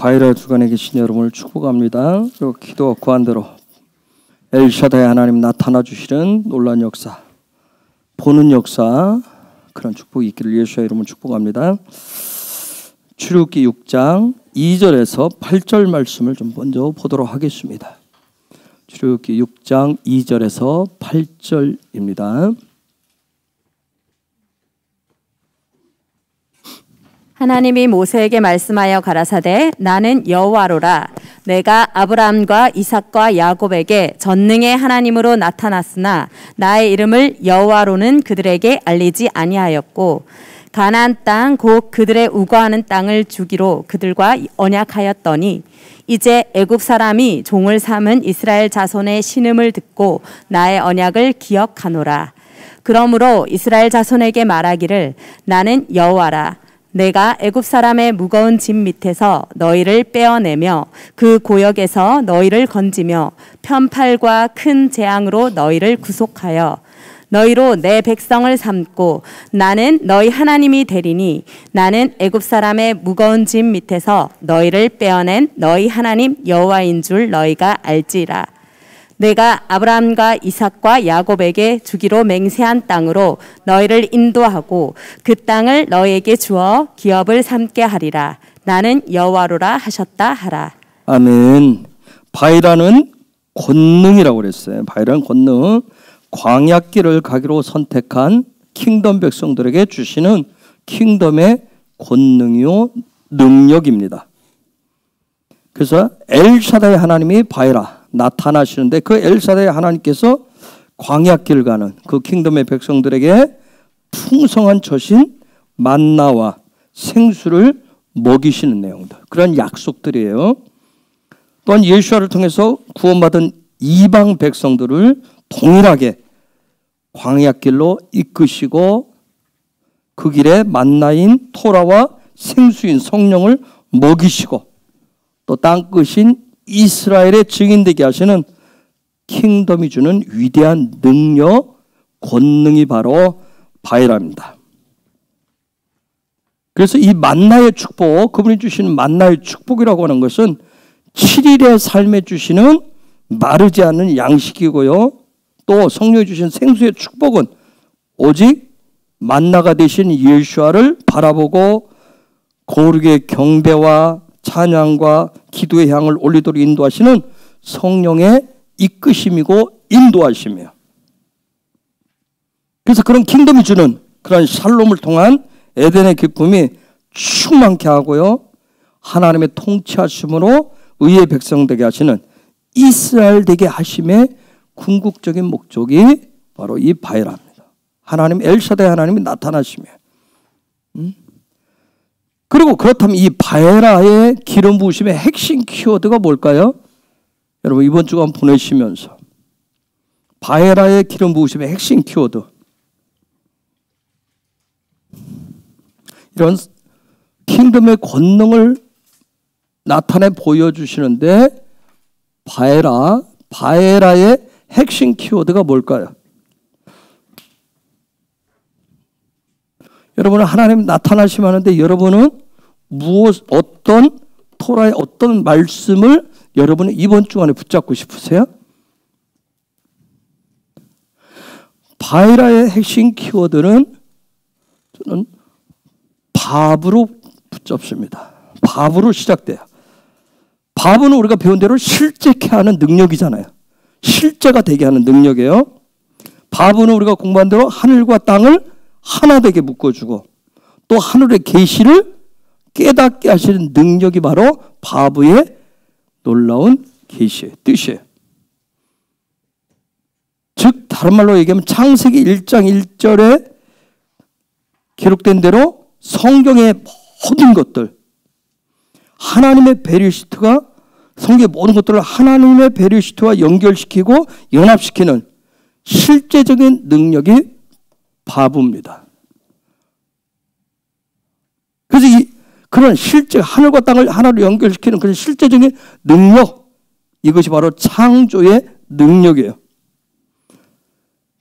바이라 주간에 계신 여러분을 축복합니다. 그리고 기도와 구한대로 엘샤다이 하나님 나타나 주시는 놀라운 역사, 보는 역사, 그런 축복이 있기를 예수의 이름으로 축복합니다. 출애굽기 6장 2절에서 8절 말씀을 좀 먼저 보도록 하겠습니다. 출애굽기 6장 2절에서 8절입니다. 하나님이 모세에게 말씀하여 가라사대 나는 여호와로라. 내가 아브라함과 이삭과 야곱에게 전능의 하나님으로 나타났으나 나의 이름을 여호와로는 그들에게 알리지 아니하였고 가나안 땅 곧 그들의 우거하는 땅을 주기로 그들과 언약하였더니 이제 애굽 사람이 종을 삼은 이스라엘 자손의 신음을 듣고 나의 언약을 기억하노라. 그러므로 이스라엘 자손에게 말하기를 나는 여호와라. 내가 애굽 사람의 무거운 짐 밑에서 너희를 빼어내며 그 고역에서 너희를 건지며 편팔과 큰 재앙으로 너희를 구속하여 너희로 내 백성을 삼고 나는 너희 하나님이 되리니 나는 애굽 사람의 무거운 짐 밑에서 너희를 빼어낸 너희 하나님 여호와인 줄 너희가 알지라. 내가 아브라함과 이삭과 야곱에게 주기로 맹세한 땅으로 너희를 인도하고 그 땅을 너희에게 주어 기업을 삼게 하리라. 나는 여호와로라 하셨다 하라. 아멘. 바이라는 권능이라고 그랬어요. 바이라는 권능. 광야길을 가기로 선택한 킹덤 백성들에게 주시는 킹덤의 권능이요 능력입니다. 그래서 엘샤다이 하나님이 바이라 나타나시는데 그 엘샤다이 하나님께서 광야길 가는 그 킹덤의 백성들에게 풍성한 젖인 만나와 생수를 먹이시는 내용들, 그런 약속들이에요. 또한 예수와를 통해서 구원받은 이방 백성들을 동일하게 광야길로 이끄시고 그 길에 만나인 토라와 생수인 성령을 먹이시고 또 땅끝인 이스라엘의 증인되게 하시는 킹덤이 주는 위대한 능력, 권능이 바로 바이라입니다. 그래서 이 만나의 축복, 그분이 주시는 만나의 축복이라고 하는 것은 7일의 삶에 주시는 마르지 않는 양식이고요. 또 성령이 주신 생수의 축복은 오직 만나가 되신 예수와를 바라보고 거룩의 경배와 찬양과 기도의 향을 올리도록 인도하시는 성령의 이끄심이고 인도하심이에요. 그래서 그런 킹덤이 주는 그런 샬롬을 통한 에덴의 기쁨이 충만케 하고요. 하나님의 통치하심으로 의의 백성 되게 하시는 이스라엘 되게 하심의 궁극적인 목적이 바로 이 바이라입니다. 하나님 엘샤다이 하나님이 나타나시며 그리고 그렇다면 이 바이라의 기름 부으심의 핵심 키워드가 뭘까요? 여러분 이번 주간 보내시면서 바이라의 기름 부으심의 핵심 키워드, 이런 킹덤의 권능을 나타내 보여주시는데 바이라의 핵심 키워드가 뭘까요? 여러분은 하나님 나타나시면 하는데 여러분은 어떤 토라의 어떤 말씀을 여러분은 이번 주간에 붙잡고 싶으세요? 바이라의 핵심 키워드는 저는 밥으로 붙잡습니다. 밥으로 시작돼요. 밥은 우리가 배운 대로 실제케 하는 능력이잖아요. 실제가 되게 하는 능력이에요. 밥은 우리가 공부한 대로 하늘과 땅을 하나 되게 묶어주고 또 하늘의 계시를 깨닫게 하시는 능력이 바로 바브의 놀라운 계시의 뜻이에요. 즉 다른 말로 얘기하면 창세기 1장 1절에 기록된 대로 성경의 모든 것들, 하나님의 베리시트가 성경의 모든 것들을 하나님의 베리시트와 연결시키고 연합시키는 실제적인 능력이 바브입니다. 그래서 그런 실제 하늘과 땅을 하나로 연결시키는 그런 실제적인 능력, 이것이 바로 창조의 능력이에요.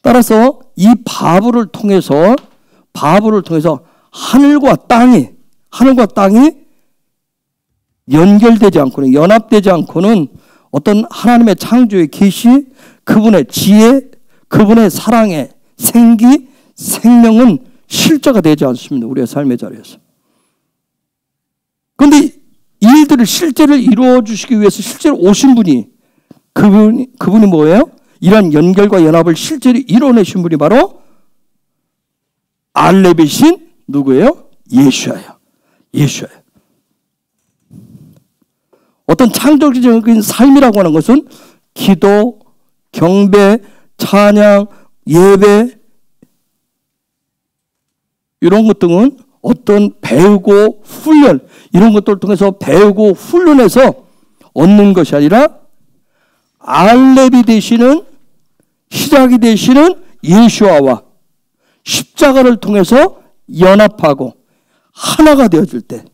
따라서 이 바브를 통해서 하늘과 땅이 연결되지 않고는, 연합되지 않고는 어떤 하나님의 창조의 계시, 그분의 지혜, 그분의 사랑의 생기, 생명은 실제가 되지 않습니다. 우리의 삶의 자리에서. 그런데 이 일들을 실제를 이루어 주시기 위해서 실제로 오신 분이, 그분이 뭐예요? 이런 연결과 연합을 실제로 이뤄내신 분이 바로 알렙이신 누구예요? 예수야예요. 예수야예요. 어떤 창조적인 삶이라고 하는 것은 기도, 경배, 찬양, 예배 이런 것 등은 어떤 배우고 훈련, 이런 것들을 통해서 배우고 훈련해서 얻는 것이 아니라 알렙이 되시는, 시작이 되시는 예수와와 십자가를 통해서 연합하고 하나가 되어질 때,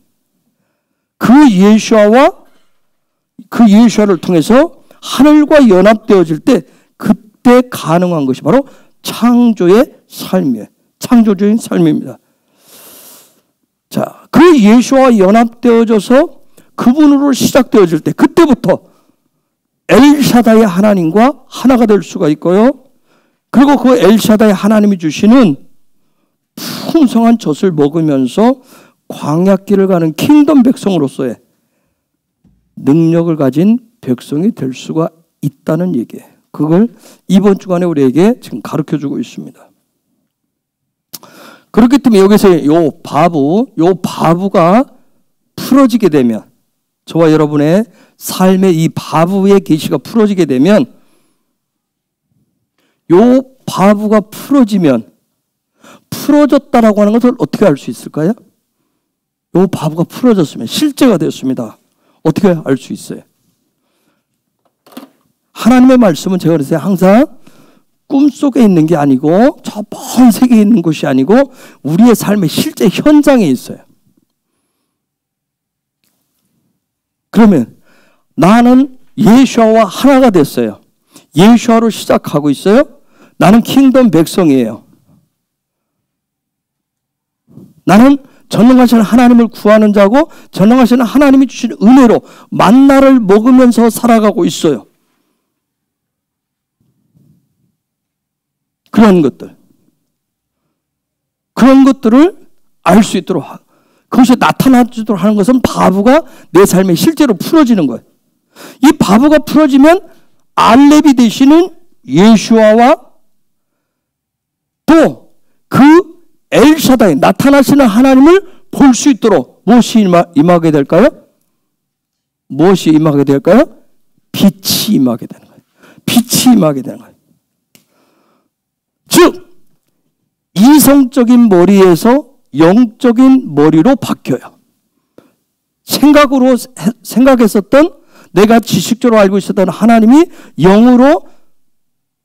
그 예수와와 그 예수와를 통해서 하늘과 연합되어질 때, 그때 가능한 것이 바로 창조의 삶이에요. 창조적인 삶입니다. 자, 그 예수와 연합되어져서 그분으로 시작되어질 때, 그때부터 엘샤다의 하나님과 하나가 될 수가 있고요. 그리고 그 엘샤다의 하나님이 주시는 풍성한 젖을 먹으면서 광야길을 가는 킹덤 백성으로서의 능력을 가진 백성이 될 수가 있다는 얘기예요. 그걸 이번 주간에 우리에게 지금 가르쳐주고 있습니다. 그렇기 때문에 여기서 요 바부가 풀어지게 되면, 저와 여러분의 삶의 이 바부의 계시가 풀어지게 되면, 요 바부가 풀어졌다라고 하는 것을 어떻게 알 수 있을까요? 요 바부가 풀어졌으면, 실제가 됐습니다. 어떻게 알 수 있어요? 하나님의 말씀은 제가 그랬어요. 항상 꿈속에 있는 게 아니고, 저 먼 세계에 있는 것이 아니고, 우리의 삶의 실제 현장에 있어요. 그러면 나는 예수와 하나가 됐어요. 예수로 시작하고 있어요. 나는 킹덤 백성이에요. 나는 전능하신 하나님을 구하는 자고, 전능하신 하나님이 주신 은혜로 만나를 먹으면서 살아가고 있어요. 그런 것들을 알 수 있도록, 그것이 나타나지도록 하는 것은 바부가 내 삶에 실제로 풀어지는 거예요. 이 바부가 풀어지면 알렙이 되시는 예수와와 또 그 엘샤다이, 나타나시는 하나님을 볼 수 있도록 무엇이 임하게 될까요? 무엇이 임하게 될까요? 빛이 임하게 되는 거예요. 빛이 임하게 되는 거예요. 즉, 이성적인 머리에서 영적인 머리로 바뀌어요. 생각했었던, 내가 지식적으로 알고 있었던 하나님이 영으로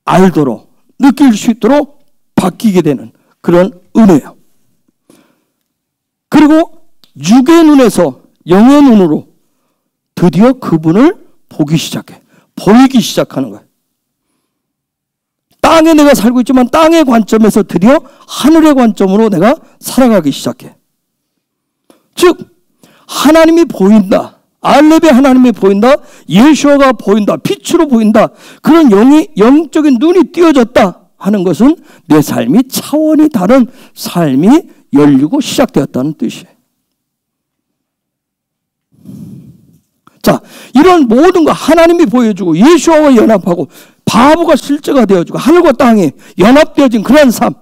알도록, 느낄 수 있도록 바뀌게 되는 그런 은혜예요. 그리고 육의 눈에서 영의 눈으로 드디어 그분을 보기 시작해. 보이기 시작하는 거예요. 땅에 내가 살고 있지만 땅의 관점에서 드디어 하늘의 관점으로 내가 살아가기 시작해. 즉, 하나님이 보인다. 알렙의 하나님이 보인다. 예수가 보인다. 빛으로 보인다. 그런 영적인 눈이 띄어졌다 하는 것은 내 삶이 차원이 다른 삶이 열리고 시작되었다는 뜻이에요. 자, 이런 모든 거 하나님이 보여주고 예수와 연합하고 바보가 실제가 되어주고 하늘과 땅이 연합되어진 그런 삶,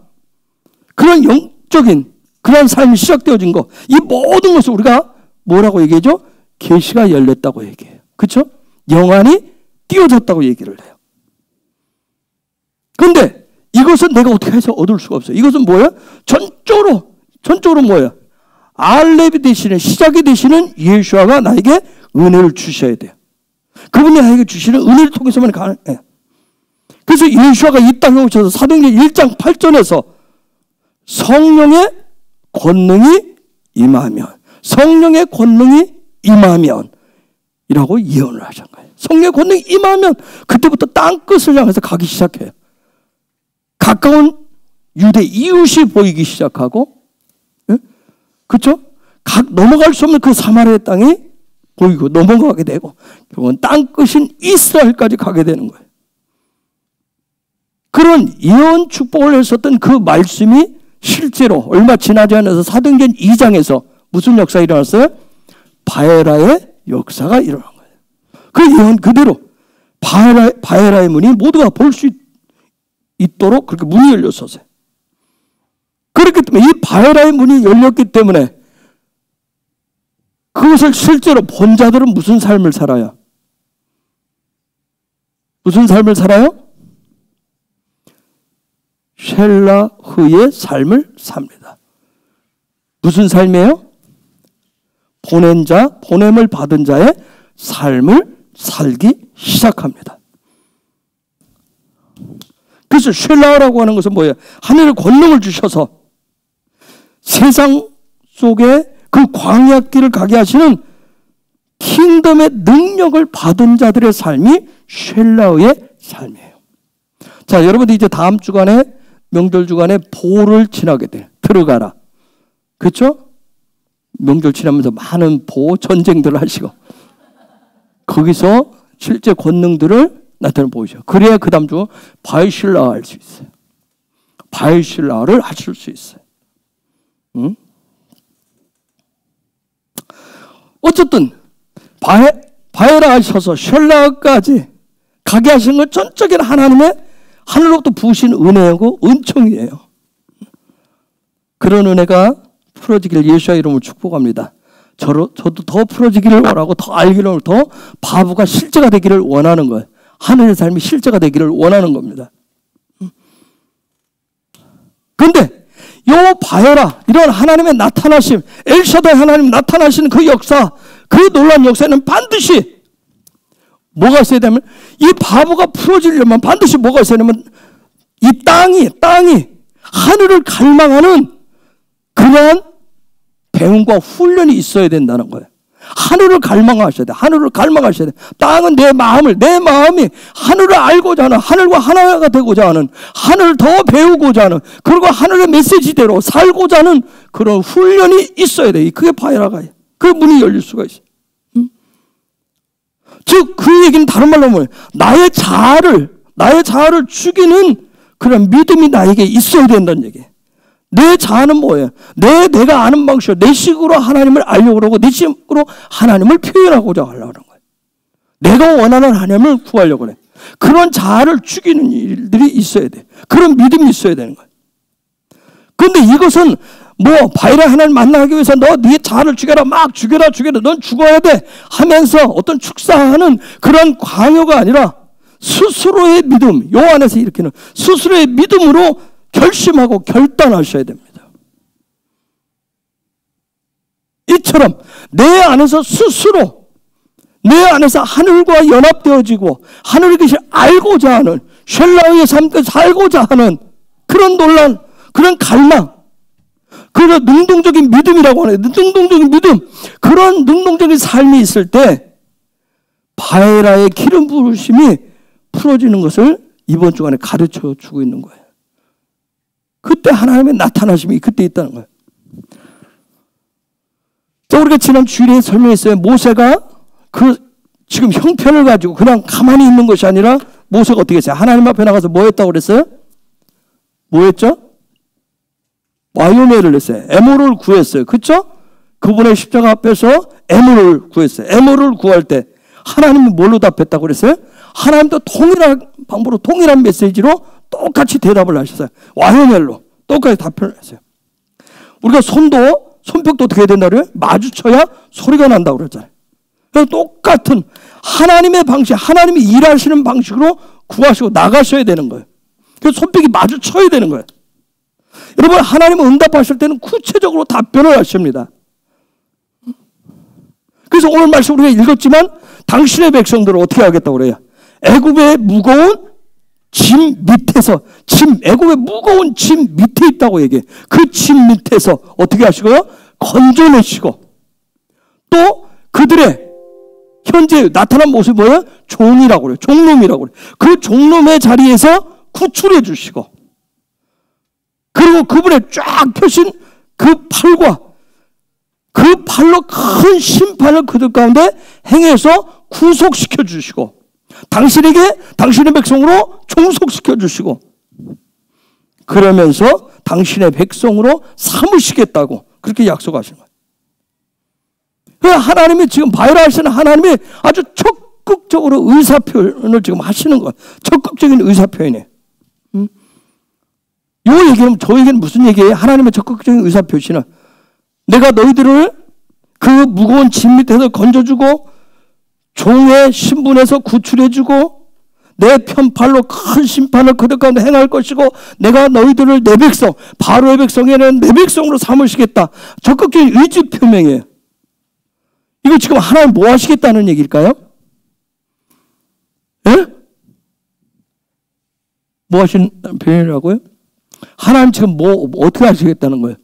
그런 영적인 그런 삶이 시작되어진 거, 이 모든 것을 우리가 뭐라고 얘기하죠? 계시가 열렸다고 얘기해요. 그렇죠? 영안이 띄어졌다고 얘기를 해요. 그런데 이것은 내가 어떻게 해서 얻을 수가 없어요. 이것은 뭐예요? 전적으로 뭐예요? 알렙이 되시는, 시작이 되시는 예수아가 나에게 은혜를 주셔야 돼요. 그분이 나에게 주시는 은혜를 통해서만 가능해요. 그래서 예수아가 이 땅에 오셔서 사도행전 1장 8절에서 성령의 권능이 임하면, 성령의 권능이 임하면 이라고 예언을 하신 거예요. 성령의 권능이 임하면 그때부터 땅끝을 향해서 가기 시작해요. 가까운 유대 이웃이 보이기 시작하고, 그렇죠? 넘어갈 수 없는 그 사마리아 땅이 보이고 넘어가게 되고 결국은 땅끝인 이스라엘까지 가게 되는 거예요. 그런 예언 축복을 했었던 그 말씀이 실제로 얼마 지나지 않아서 사도행전 2장에서 무슨 역사가 일어났어요? 바에라의 역사가 일어난 거예요. 그 예언 그대로 바에라의 문이 모두가 볼 수 있도록 그렇게 문이 열렸었어요. 그렇기 때문에 이 바에라의 문이 열렸기 때문에 그것을 실제로 본 자들은 무슨 삶을 살아요? 무슨 삶을 살아요? 쉘라흐의 삶을 삽니다. 무슨 삶이에요? 보낸 자, 보냄을 받은 자의 삶을 살기 시작합니다. 그래서 쉘라흐라고 하는 것은 뭐예요? 하늘의 권능을 주셔서 세상 속에 그 광야길을 가게 하시는 킹덤의 능력을 받은 자들의 삶이 쉘라흐의 삶이에요. 자, 여러분들 이제 다음 주간에 명절 주간에 보를 지나게 돼. 들어가라. 그렇죠? 명절 지나면서 많은 보 전쟁들을 하시고 거기서 실제 권능들을 나타내 보이죠. 그래야 그 다음 주 바이실라 할 수 있어요. 바이실라를 하실 수 있어요. 응? 어쨌든 바에라 하셔서 쉘라까지 가게 하신 건 전적인 하나님의 하늘로부터 부으신 은혜고 은총이에요. 그런 은혜가 풀어지길 예수의 이름으로 축복합니다. 저도 더 풀어지기를 원하고 더 알기를 더 바보가 실제가 되기를 원하는 거예요. 하늘의 삶이 실제가 되기를 원하는 겁니다. 그런데 요 바에라 이런 하나님의 나타나심, 엘샤다이 하나님 나타나시는 그 역사, 그 놀라운 역사에는 반드시 뭐가 있어야 되면 이 바보가 풀어지려면 반드시 뭐가 있어야 되면 이 땅이 하늘을 갈망하는 그러한 배움과 훈련이 있어야 된다는 거예요. 하늘을 갈망하셔야 돼. 하늘을 갈망하셔야 돼. 땅은 내 마음이 하늘을 알고자 하는, 하늘과 하나가 되고자 하는, 하늘을 더 배우고자 하는, 그리고 하늘의 메시지대로 살고자 하는 그런 훈련이 있어야 돼. 그게 바에라가 그 문이 열릴 수가 있어요. 즉 그 얘기는 다른 말로 뭐예요? 나의 자아를 죽이는 그런 믿음이 나에게 있어야 된다는 얘기예요. 내 자아는 뭐예요? 내가 아는 방식으로 내 식으로 하나님을 알려고 그러고 내 식으로 하나님을 표현하고자 하려고 하는 거예요. 내가 원하는 하나님을 구하려고 그래. 그런 자아를 죽이는 일들이 있어야 돼. 그런 믿음이 있어야 되는 거예요. 그런데 이것은 바에라 하나님 만나기 위해서 너 네 자아를 죽여라, 막 죽여라, 넌 죽어야 돼 하면서 어떤 축사하는 그런 강요가 아니라 스스로의 믿음, 요 안에서 일으키는 스스로의 믿음으로 결심하고 결단하셔야 됩니다. 이처럼 내 안에서 스스로 내 안에서 하늘과 연합되어지고 하늘의 것을 알고자 하는 쉘라의 삶을 살고자 하는 그런 놀란 그런 갈망, 그런 능동적인 믿음이라고 하는 능동적인 믿음, 그런 능동적인 삶이 있을 때 바에라의 기름 부으심이 풀어지는 것을 이번 주간에 가르쳐 주고 있는 거예요. 그때 하나님의 나타나심이 그때 있다는 거예요. 자, 우리가 지난 주일에 설명했어요. 모세가 지금 형편을 가지고 그냥 가만히 있는 것이 아니라 모세가 어떻게 했어요? 하나님 앞에 나가서 뭐 했다고 그랬어요? 뭐 했죠? 와요메를 냈어요. 에모를 구했어요. 그렇죠? 그분의 십자가 앞에서 에모를 구했어요. 에모를 구할 때 하나님은 뭘로 답했다고 그랬어요? 하나님도 동일한 방법으로 동일한 메시지로 똑같이 대답을 하셨어요. 와요멜로 똑같이 답변을 했어요. 우리가 손뼉도 어떻게 해야 된다고 그래요? 마주쳐야 소리가 난다고 그랬잖아요. 그래서 똑같은 하나님의 방식, 하나님이 일하시는 방식으로 구하시고 나가셔야 되는 거예요. 그래서 손뼉이 마주쳐야 되는 거예요. 여러분, 하나님은 응답하실 때는 구체적으로 답변을 하십니다. 그래서 오늘 말씀 우리가 읽었지만 당신의 백성들을 어떻게 하겠다고 그래요? 애굽의 무거운 짐 밑에서 애굽의 무거운 짐 밑에 있다고 얘기해. 그 짐 밑에서 어떻게 하시고요? 건져내시고 또 그들의 현재 나타난 모습이 뭐예요? 종이라고 그래요. 종놈이라고 그래요. 그 종놈의 자리에서 구출해 주시고 그리고 그분의 쫙 펴신 그 팔과 그 팔로 큰 심판을 그들 가운데 행해서 구속시켜 주시고 당신에게 당신의 백성으로 종속시켜 주시고 그러면서 당신의 백성으로 삼으시겠다고 그렇게 약속하신 거예요. 하나님이 지금 바이라시는 하나님이 아주 적극적으로 의사표현을 지금 하시는 거예요. 적극적인 의사표현이에요. 이 얘기는 저에게는 무슨 얘기예요? 하나님의 적극적인 의사표시는 내가 너희들을 그 무거운 짐 밑에서 건져주고 종의 신분에서 구출해주고 내 편팔로 큰 심판을 그들 가운데 행할 것이고 내가 너희들을 내 백성 바로의 백성에는 내 백성으로 삼으시겠다. 적극적인 의지 표명이에요. 이거 지금 하나님 뭐 하시겠다는 얘기일까요? 예? 뭐 하시는 표현이라고요? 하나님 지금 뭐 어떻게 하시겠다는 거예요?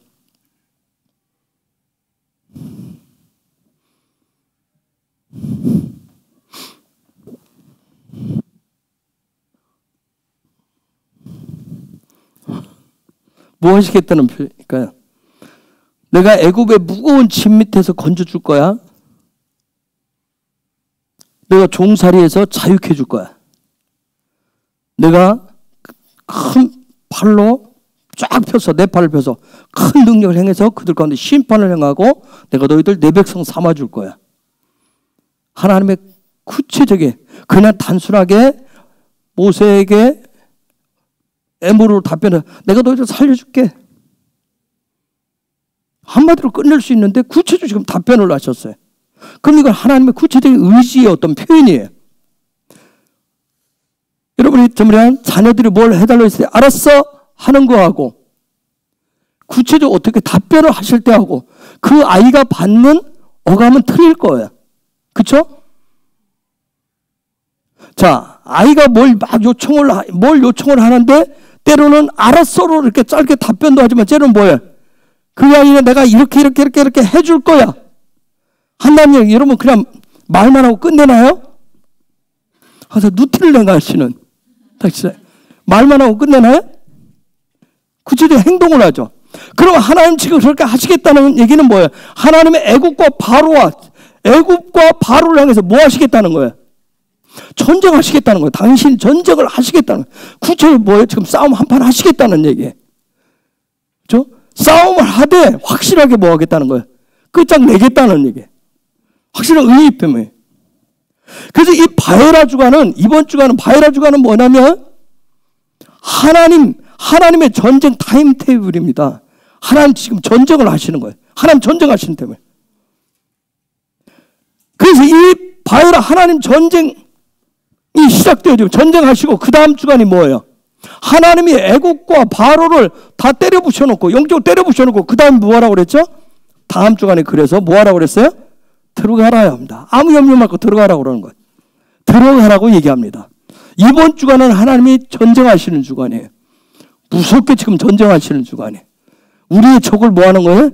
뭐 하시겠다는 표현일까요? 내가 애굽의 무거운 짐 밑에서 건져줄 거야. 내가 종살이에서 자유케 해줄 거야. 내가 큰 팔로 쫙 펴서 내 팔을 펴서 큰 능력을 행해서 그들 가운데 심판을 행하고 내가 너희들 내 백성 삼아줄 거야. 하나님의 구체적인 그냥 단순하게 모세에게 애물로 답변을 내가 너희들 살려줄게. 한마디로 끝낼 수 있는데 구체적으로 지금 답변을 하셨어요. 그럼 이건 하나님의 구체적인 의지의 어떤 표현이에요. 여러분이 저번에 자녀들이 뭘 해달라고 했을 때 알았어 하는 거하고 구체적으로 어떻게 답변을 하실 때 하고 그 아이가 받는 어감은 틀릴 거예요. 그렇죠? 자, 아이가 뭘 요청을 하는데 때로는 알았어로 이렇게 짧게 답변도 하지만 때로는 뭐예요? 그게 아니라 내가 이렇게 해줄 거야. 한다는 여러분 그냥 말만 하고 끝내나요? 그래서 누티를 내가시는 말만 하고 끝내나요? 구체적인 행동을 하죠. 그럼 하나님 지금 그렇게 하시겠다는 얘기는 뭐예요? 하나님의 애굽과 바로를 향해서 뭐 하시겠다는 거예요? 전쟁하시겠다는 거예요. 당신 전쟁을 하시겠다는 거예요. 구체적으로 뭐예요? 지금 싸움 한판 하시겠다는 얘기예요. 그렇죠? 싸움을 하되 확실하게 뭐 하겠다는 거예요? 끝장내겠다는 얘기예요. 확실한 의의 표명이에요. 그래서 이 바에라 주간은 이번 주간은 바에라 주간은 뭐냐면 하나님의 전쟁 타임 테이블입니다. 하나님 지금 전쟁을 하시는 거예요. 하나님 전쟁하시는 때문에. 그래서 이 바에라 하나님 전쟁이 시작돼요. 지금 전쟁하시고 그 다음 주간이 뭐예요? 하나님이 애국과 바로를 다 때려 부셔놓고 영적으로 때려 부셔놓고 그 다음 뭐 하라고 그랬죠? 다음 주간에 그래서 뭐 하라고 그랬어요? 들어가라야 합니다. 아무 염려 말고 들어가라고 그러는 거예요. 들어가라고 얘기합니다. 이번 주간은 하나님이 전쟁하시는 주간이에요. 무섭게 지금 전쟁하시는 주간이에요. 우리의 적을 뭐 하는 거예요?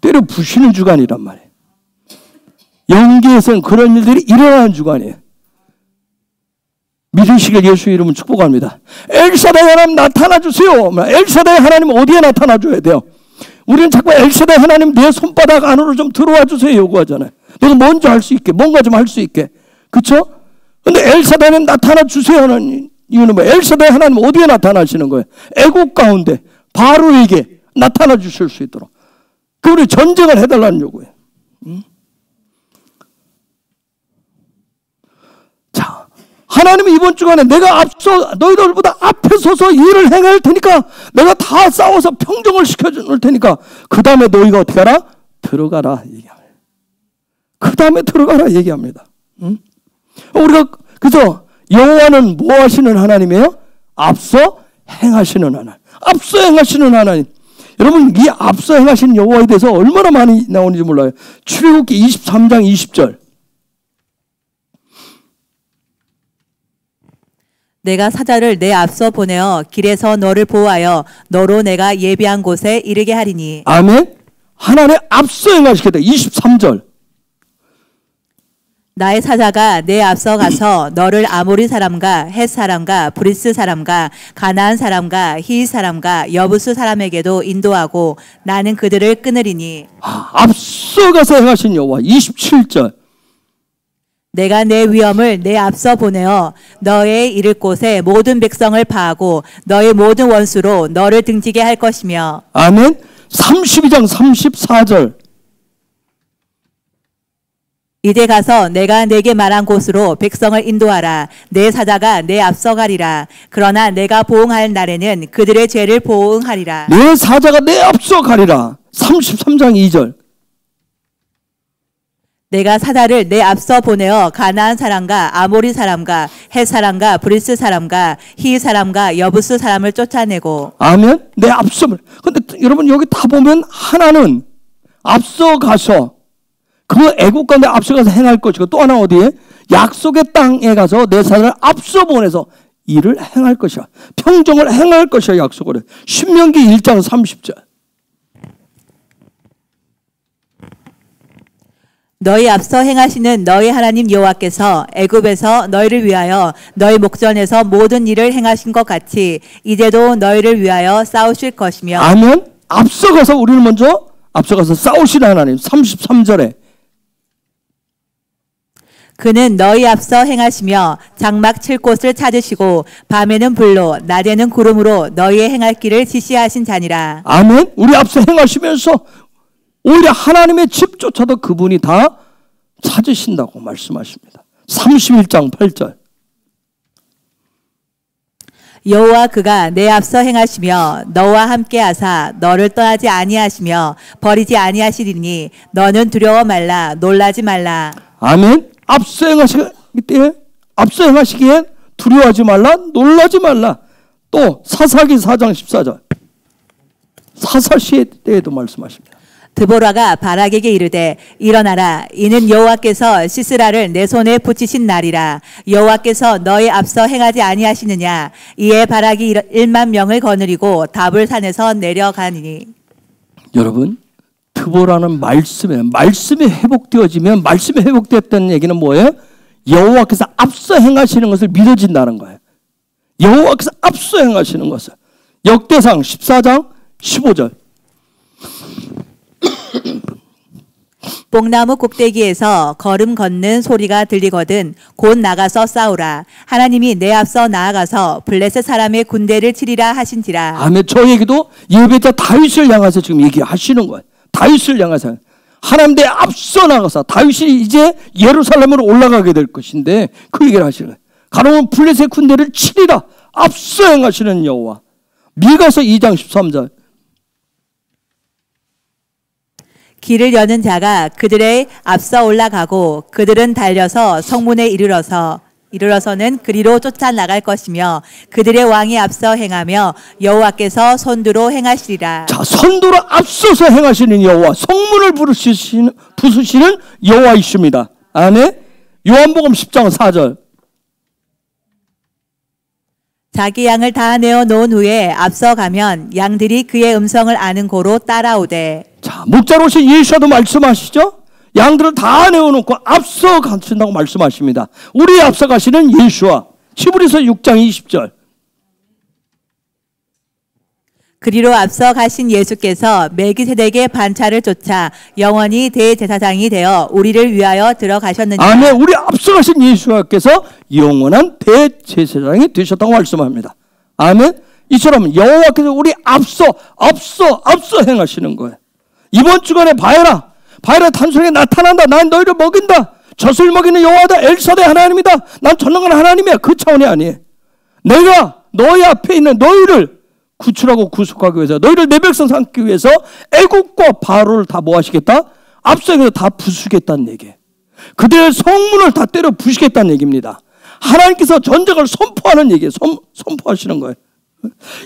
때려 부시는 주간이란 말이에요. 영계에서는 그런 일들이 일어나는 주간이에요. 믿으시길 예수 이름은 축복합니다. 엘샤다이 하나님 나타나 주세요. 엘샤다이 하나님 어디에 나타나 줘야 돼요? 우리는 자꾸 엘샤다이 하나님 내 손바닥 안으로 좀 들어와 주세요 요구하잖아요. 내가 먼저 할 수 있게 뭔가 좀 할 수 있게. 그렇죠? 근데 엘샤다이는 나타나 주세요 하는 이유는 뭐예요? 엘샤다이 하나님 어디에 나타나시는 거예요? 애국 가운데 바로에게 나타나 주실 수 있도록 그분이 전쟁을 해달라는 요구예요. 자, 하나님이 이번 주간에 내가 앞서 너희들보다 앞에 서서 일을 행할 테니까 내가 다 싸워서 평정을 시켜줄 테니까 그 다음에 너희가 어떻게 하라? 들어가라 얘기합니다. 그 다음에 들어가라 얘기합니다. 우리가 그래서 여호와는 뭐 하시는 하나님이에요? 앞서 행하시는 하나님. 앞서 행하시는 하나님. 여러분 이 앞서 행하시는 여호와에 대해서 얼마나 많이 나오는지 몰라요. 출애굽기 23장 20절. 내가 사자를 내 앞서 보내어 길에서 너를 보호하여 너로 내가 예비한 곳에 이르게 하리니. 아멘. 하나님 앞서 행하시겠다. 23절. 나의 사자가 내 앞서 가서 너를 아모리 사람과 헷 사람과 브리스 사람과 가나안 사람과 히 사람과 여부스 사람에게도 인도하고 나는 그들을 끊으리니 앞서가서 행하신 여호와. 27절. 내가 내 위엄을 내 앞서 보내어 너의 이를 곳에 모든 백성을 파하고 너의 모든 원수로 너를 등지게 할 것이며. 아멘. 32장 34절. 이제 가서 내가 내게 말한 곳으로 백성을 인도하라. 내 사자가 내 앞서 가리라. 그러나 내가 보응할 날에는 그들의 죄를 보응하리라. 내 사자가 내 앞서 가리라. 33장 2절. 내가 사자를 내 앞서 보내어 가나안 사람과 아모리 사람과 헷 사람과 브리스 사람과 히 사람과 여부스 사람을 쫓아내고. 아멘. 내 앞서. 근데 여러분 여기 다 보면 하나는 앞서 가서 그 애국 가운데 앞서가서 행할 것이고, 또 하나 어디에? 약속의 땅에 가서 내 사자를 앞서 보내서 일을 행할 것이야. 평정을 행할 것이야. 약속을 해. 신명기 1장 30절. 너희 앞서 행하시는 너희 하나님 여호와께서 애굽에서 너희를 위하여 너희 목전에서 모든 일을 행하신 것 같이 이제도 너희를 위하여 싸우실 것이며. 아멘. 앞서가서 우리는 먼저 앞서가서 싸우시는 하나님. 33절에 그는 너희 앞서 행하시며 장막 칠 곳을 찾으시고 밤에는 불로 낮에는 구름으로 너희의 행할 길을 지시하신 자니라. 아멘. 우리 앞서 행하시면서 오히려 하나님의 집조차도 그분이 다 찾으신다고 말씀하십니다. 31장 8절. 여호와 그가 내 앞서 행하시며 너와 함께 하사 너를 떠나지 아니하시며 버리지 아니하시리니 너는 두려워 말라 놀라지 말라. 아멘. 앞서 행하시기에 두려워하지 말라 놀라지 말라. 또 사사기 4장 14절. 사사 시대에도 말씀하십니다. 드보라가 바락에게 이르되 일어나라 이는 여호와께서 시스라를 내 손에 붙이신 날이라. 여호와께서 너희 앞서 행하지 아니하시느냐. 이에 바락이 1만 명을 거느리고 다불 산에서 내려가니니. 여러분 드보라는 말씀이 회복되어지면, 말씀이 회복됐다는 얘기는 뭐예요? 여호와께서 앞서 행하시는 것을 믿어진다는 거예요. 여호와께서 앞서 행하시는 것을. 역대상 14장 15절. 뽕나무 꼭대기에서 걸음 걷는 소리가 들리거든 곧 나가서 싸우라. 하나님이 내 앞서 나아가서 블레셋 사람의 군대를 치리라 하신지라. 아멘. 저 얘기도 예배자 다윗을 향해서 지금 얘기하시는 거예요. 다윗을 향해서 하나님 내 앞서 나가서 다윗이 이제 예루살렘으로 올라가게 될 것인데 그 얘기를 하시는 거예요. 가로운 블레셋 군대를 치리라. 앞서 행하시는 여호와. 미가서 2장 13절. 길을 여는 자가 그들의 앞서 올라가고 그들은 달려서 성문에 이르러서는 그리로 쫓아나갈 것이며 그들의 왕이 앞서 행하며 여호와께서 선두로 행하시리라. 자, 선두로 앞서서 행하시는 여호와, 성문을 부수시는 여호와이십니다. 아멘. 요한복음 10장 4절. 자기 양을 다 내어 놓은 후에 앞서 가면 양들이 그의 음성을 아는 고로 따라오되. 자, 목자로 오신 예수와도 말씀하시죠. 양들을 다 내어놓고 앞서 가신다고 말씀하십니다. 우리 앞서 가시는 예수와. 히브리서 6장 20절. 그리로 앞서 가신 예수께서 멜기세덱의 반차를 쫓아 영원히 대제사장이 되어 우리를 위하여 들어가셨느니라. 아멘. 우리 앞서 가신 예수께서 영원한 대제사장이 되셨다고 말씀합니다. 아멘. 이처럼 여호와께서 우리 앞서 행하시는 거예요. 이번 주간에 봐라 단순하게 나타난다. 난 너희를 먹인다. 젖을 먹이는 여호와다. 엘사대 하나님이다. 난 전능한 하나님이야. 그 차원이 아니에요. 내가 너희 앞에 있는 너희를 구출하고 구속하기 위해서, 너희를 내 백성 삼기 위해서 애국과 바로를 다 뭐 하시겠다? 앞서서 다 부수겠다는 얘기예요. 그들의 성문을 다 때려 부수겠다는 얘기입니다. 하나님께서 전쟁을 선포하는 얘기예요. 선포하시는 거예요.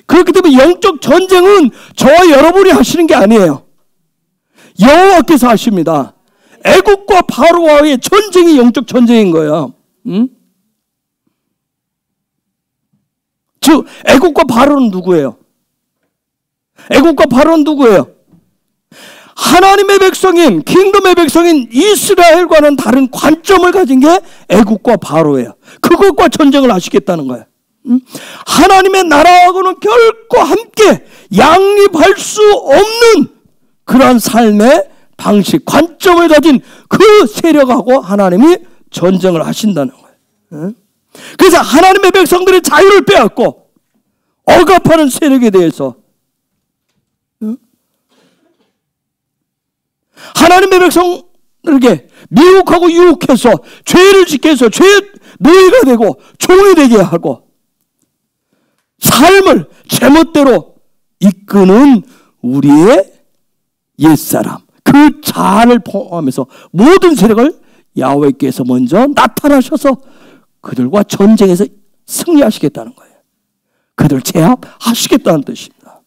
그렇기 때문에 영적 전쟁은 저와 여러분이 하시는 게 아니에요. 여호와께서 하십니다. 애국과 바로와의 전쟁이 영적 전쟁인 거예요. 즉 애국과 바로는 누구예요? 애국과 바로는 누구예요? 하나님의 백성인, 킹덤의 백성인 이스라엘과는 다른 관점을 가진 게 애국과 바로예요. 그것과 전쟁을 하시겠다는 거예요. 하나님의 나라하고는 결코 함께 양립할 수 없는 그러한 삶의 방식, 관점을 가진 그 세력하고 하나님이 전쟁을 하신다는 거예요. 그래서 하나님의 백성들의 자유를 빼앗고 억압하는 세력에 대해서 하나님의 백성들에게 미혹하고 유혹해서 죄를 짓게 해서 죄의 노예가 되고 종이 되게 하고 삶을 제멋대로 이끄는 우리의 옛사람, 그 자아를 포함해서 모든 세력을 야훼께서 먼저 나타나셔서 그들과 전쟁에서 승리하시겠다는 거예요. 그들 제압하시겠다는 뜻입니다.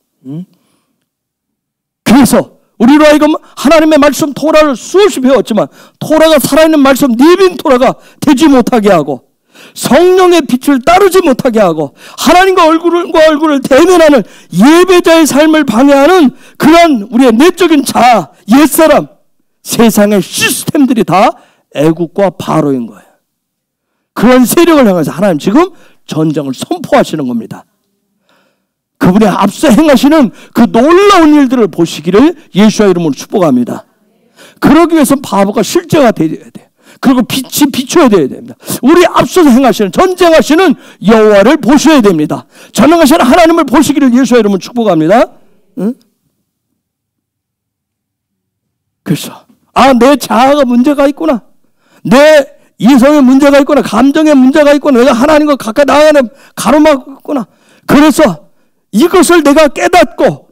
그래서 우리로 하여금 하나님의 말씀 토라를 수없이 배웠지만 토라가 살아있는 말씀 리빙 토라가 되지 못하게 하고 성령의 빛을 따르지 못하게 하고 하나님과 얼굴을 대면하는 예배자의 삶을 방해하는 그런 우리의 내적인 자아, 옛사람, 세상의 시스템들이 다 애국과 바로인 거예요. 그런 세력을 향해서 하나님 지금 전쟁을 선포하시는 겁니다. 그분의 앞서 행하시는 그 놀라운 일들을 보시기를 예수의 이름으로 축복합니다. 그러기 위해서는 바보가 실제가 되어야 돼요. 그리고 빛이 비춰야 됩니다. 우리 앞서서 행하시는, 전쟁하시는 여호와를 보셔야 됩니다. 전능하시는 하나님을 보시기를 예수의 이름으로 축복합니다. 응? 그래서 내 자아가 문제가 있구나, 내 이성에 문제가 있구나, 감정에 문제가 있구나, 내가 하나님과 가까이 나가는 가로막았구나. 그래서 이것을 내가 깨닫고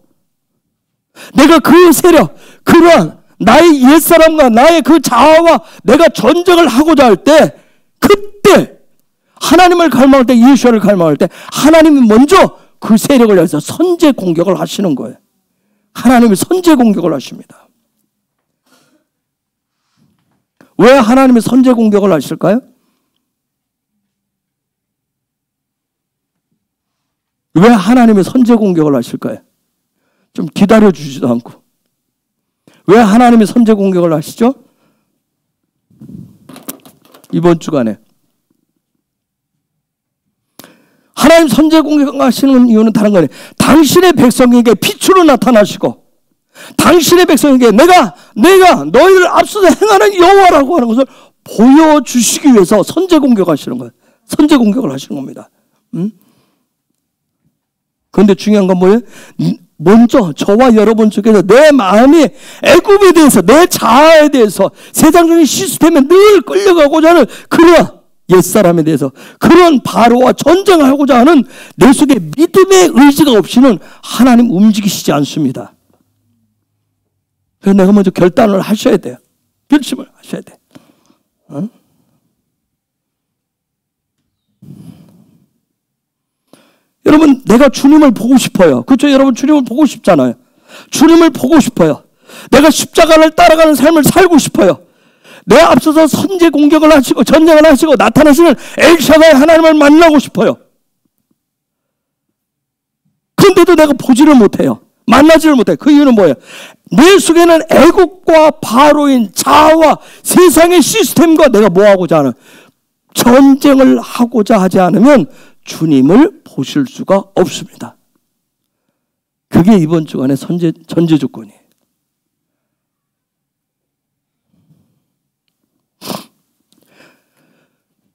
내가 그 세력, 그러한 나의 옛사람과 나의 그 자아와 내가 전쟁을 하고자 할 때, 그때 하나님을 갈망할 때, 예수를 갈망할 때 하나님이 먼저 그 세력을 위해서 선제 공격을 하시는 거예요. 하나님이 선제 공격을 하십니다. 왜 하나님이 선제 공격을 하실까요? 왜 하나님이 선제 공격을 하실까요? 좀 기다려 주지도 않고. 왜 하나님이 선제 공격을 하시죠? 이번 주간에 하나님 선제 공격하시는 이유는 다른 거예요. 당신의 백성에게 빛으로 나타나시고 당신의 백성에게 내가 너희를 앞서서 행하는 여호와라고 하는 것을 보여주시기 위해서 선제 공격하시는 거예요. 선제 공격을 하시는 겁니다. 그런데 중요한 건 뭐예요? 먼저 저와 여러분 중에서 내 마음이 애굽에 대해서, 내 자아에 대해서, 세상적인 시스템에 늘 끌려가고자 하는 그런 옛사람에 대해서, 그런 바로와 전쟁하고자 하는 내 속에 믿음의 의지가 없이는 하나님 움직이시지 않습니다. 그래서 내가 먼저 결단을 하셔야 돼요. 결심을 하셔야 돼요. 여러분, 내가 주님을 보고 싶어요. 그렇죠? 여러분, 주님을 보고 싶잖아요. 주님을 보고 싶어요. 내가 십자가를 따라가는 삶을 살고 싶어요. 내 앞서서 선제 공격을 하시고 전쟁을 하시고 나타나시는 엘샤다의 하나님을 만나고 싶어요. 그런데도 내가 보지를 못해요. 만나지를 못해요. 그 이유는 뭐예요? 내 속에는 애국과 바로인 자아와 세상의 시스템과 내가 뭐하고자 하는 전쟁을 하고자 하지 않으면 주님을 보실 수가 없습니다. 그게 이번 주간의 전제 조건이에요.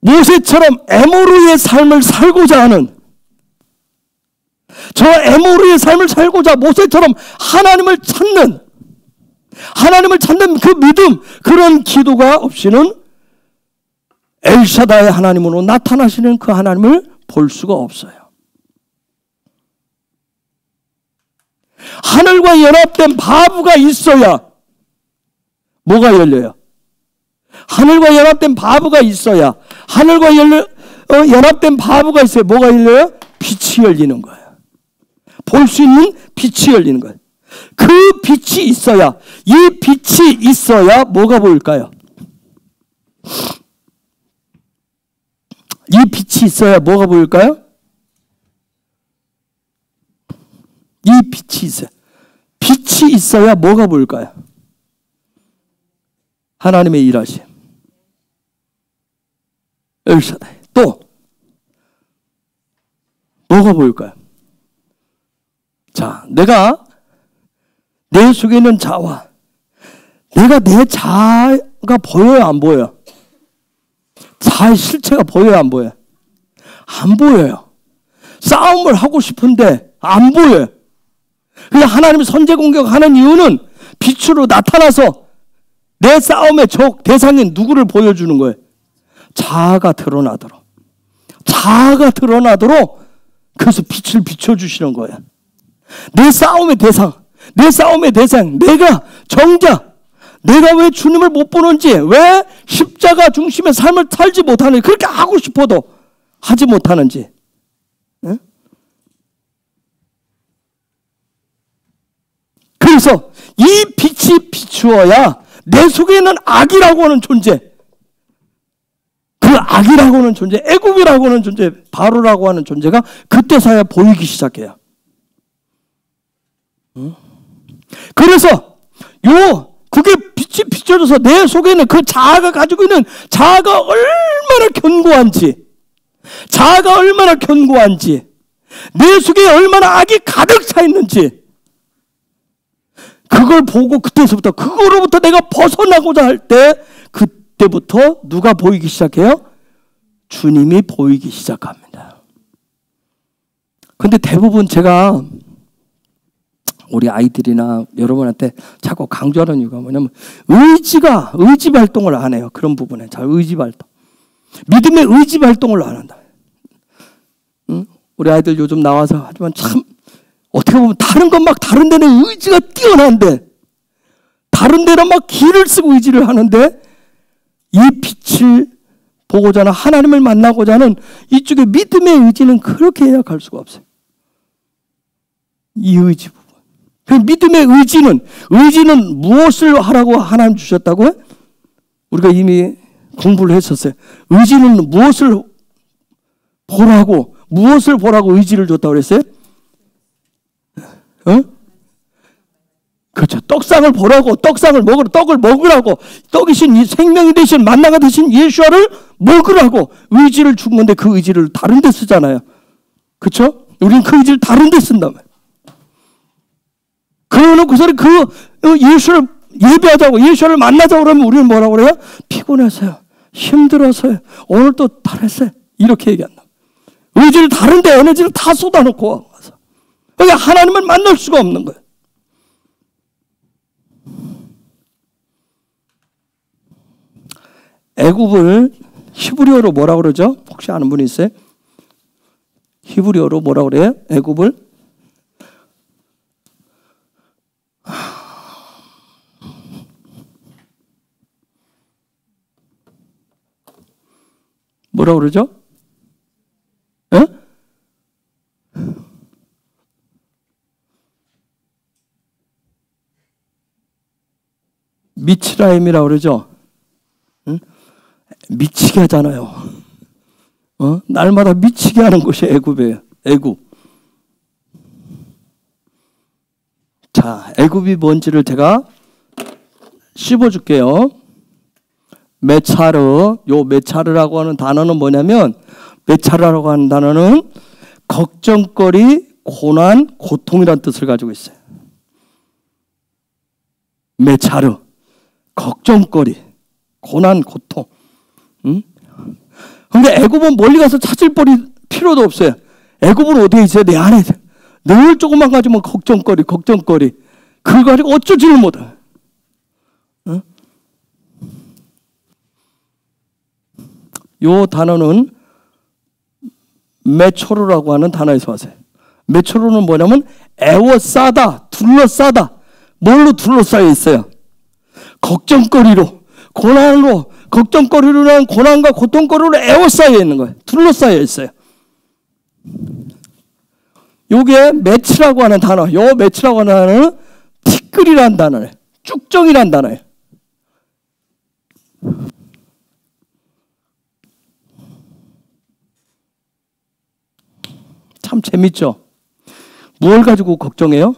모세처럼 에모르의 삶을 살고자 하는, 저 에모르의 삶을 살고자 모세처럼 하나님을 찾는 그 믿음, 그런 기도가 없이는 엘샤다의 하나님으로 나타나시는 그 하나님을 볼 수가 없어요. 하늘과 연합된 바브가 있어야 뭐가 열려요? 하늘과 연합된 바브가 있어야, 하늘과 연합된 바브가 있어야 뭐가 열려요? 빛이 열리는 거예요. 볼 수 있는 빛이 열리는 거예요. 그 빛이 있어야, 이 빛이 있어야 뭐가 보일까요? 이 빛이 있어야 뭐가 보일까요? 이 빛이 있어야. 빛이 있어야 뭐가 보일까요? 하나님의 일하심. 엘샤다이. 또 뭐가 보일까요? 자, 내가 내 속에 있는 자와 내가 내 자아가 보여요, 안 보여요? 자의 실체가 보여요, 안 보여요? 안 보여요. 싸움을 하고 싶은데 안 보여요. 그냥 하나님이 선제 공격하는 이유는 빛으로 나타나서 내 싸움의 적 대상인 누구를 보여주는 거예요. 자아가 드러나도록. 자아가 드러나도록 그래서 빛을 비춰주시는 거예요. 내 싸움의 대상, 내 싸움의 대상, 내가 정자, 내가 왜 주님을 못 보는지, 왜 십자가 중심의 삶을 살지 못하는지, 그렇게 하고 싶어도 하지 못하는지. 응? 그래서 이 빛이 비추어야 내 속에 있는 악이라고 하는 존재, 그 악이라고 하는 존재, 애굽이라고 하는 존재, 바로라고 하는 존재가 그때서야 보이기 시작해요. 그래서 그게 빛이 비춰져서 내 속에 있는 그 자아가 가지고 있는 자아가 얼마나 견고한지, 자아가 얼마나 견고한지, 내 속에 얼마나 악이 가득 차 있는지, 그걸 보고 그때서부터 그거로부터 내가 벗어나고자 할 때 그때부터 누가 보이기 시작해요? 주님이 보이기 시작합니다. 근데 대부분 제가 우리 아이들이나 여러분한테 자꾸 강조하는 이유가 뭐냐면 의지 발동을 안 해요. 그런 부분에 잘 의지 발동. 믿음의 의지 발동을 안 한다. 응? 우리 아이들 요즘 나와서 하지만 참 어떻게 보면 다른 건 막 다른 데는 의지가 뛰어난데 다른 데는 막 기를 쓰고 의지를 하는데 이 빛을 보고자 하는 하나님을 만나고자 하는 이쪽의 믿음의 의지는 그렇게 해약할 수가 없어요. 이 의지 부분. 그 믿음의 의지는 무엇을 하라고 하나님 주셨다고요? 우리가 이미 공부를 했었어요. 의지는 무엇을 보라고 의지를 줬다고 그랬어요? 그렇죠. 떡상을 보라고, 떡을 먹으라고, 떡이신 생명이 되신 만나가 되신 예수와를 먹으라고 의지를 준 건데 그 의지를 다른 데 쓰잖아요. 그렇죠? 우리는 그 의지를 다른 데 쓴단 말이에요. 그러놓고서는 그 예수를 예배하자고, 예수를 만나자고 그러면 우리는 뭐라고 그래요? 피곤해서요, 힘들어서요, 오늘 또 바랬어요, 이렇게 얘기한다. 의지를 다른 데 에너지를 다 쏟아놓고 와서 그러니까 하나님을 만날 수가 없는 거예요. 애굽을 히브리어로 뭐라고 그러죠? 혹시 아는 분이 있어요? 히브리어로 뭐라고 그래요? 애굽을 뭐라고 그러죠? 에? 미츠라임이라고 그러죠? 응? 미치게 하잖아요. 날마다 미치게 하는 곳이 애굽이에요. 애굽. 자, 애굽이 뭔지를 제가 씹어줄게요. 메차르. 요 메차르라고 하는 단어는 뭐냐면, 메차르라고 하는 단어는 걱정거리, 고난, 고통이라는 뜻을 가지고 있어요. 메차르. 걱정거리, 고난, 고통. 응? 근데 애굽은 멀리 가서 찾을 필요도 없어요. 애굽은 어디에 있어요? 내 안에. 늘 조금만 가지면 걱정거리. 그걸 가지고 어쩌지를 못해. 응? 요 단어는 메초르라고 하는 단어에서 왔어요. 메초르는 뭐냐면 애워싸다, 둘러싸다. 뭘로 둘러싸여 있어요? 걱정거리로, 고난으로, 걱정거리로는 고난과 고통거리로 에워싸여 있는 거예요. 둘러싸여 있어요. 요게 매치라고 하는 단어, 요 매치라고 하는 단어는 티끌이라는 단어예요. 쭉정이라는 단어예요. 참 재밌죠? 뭘 가지고 걱정해요?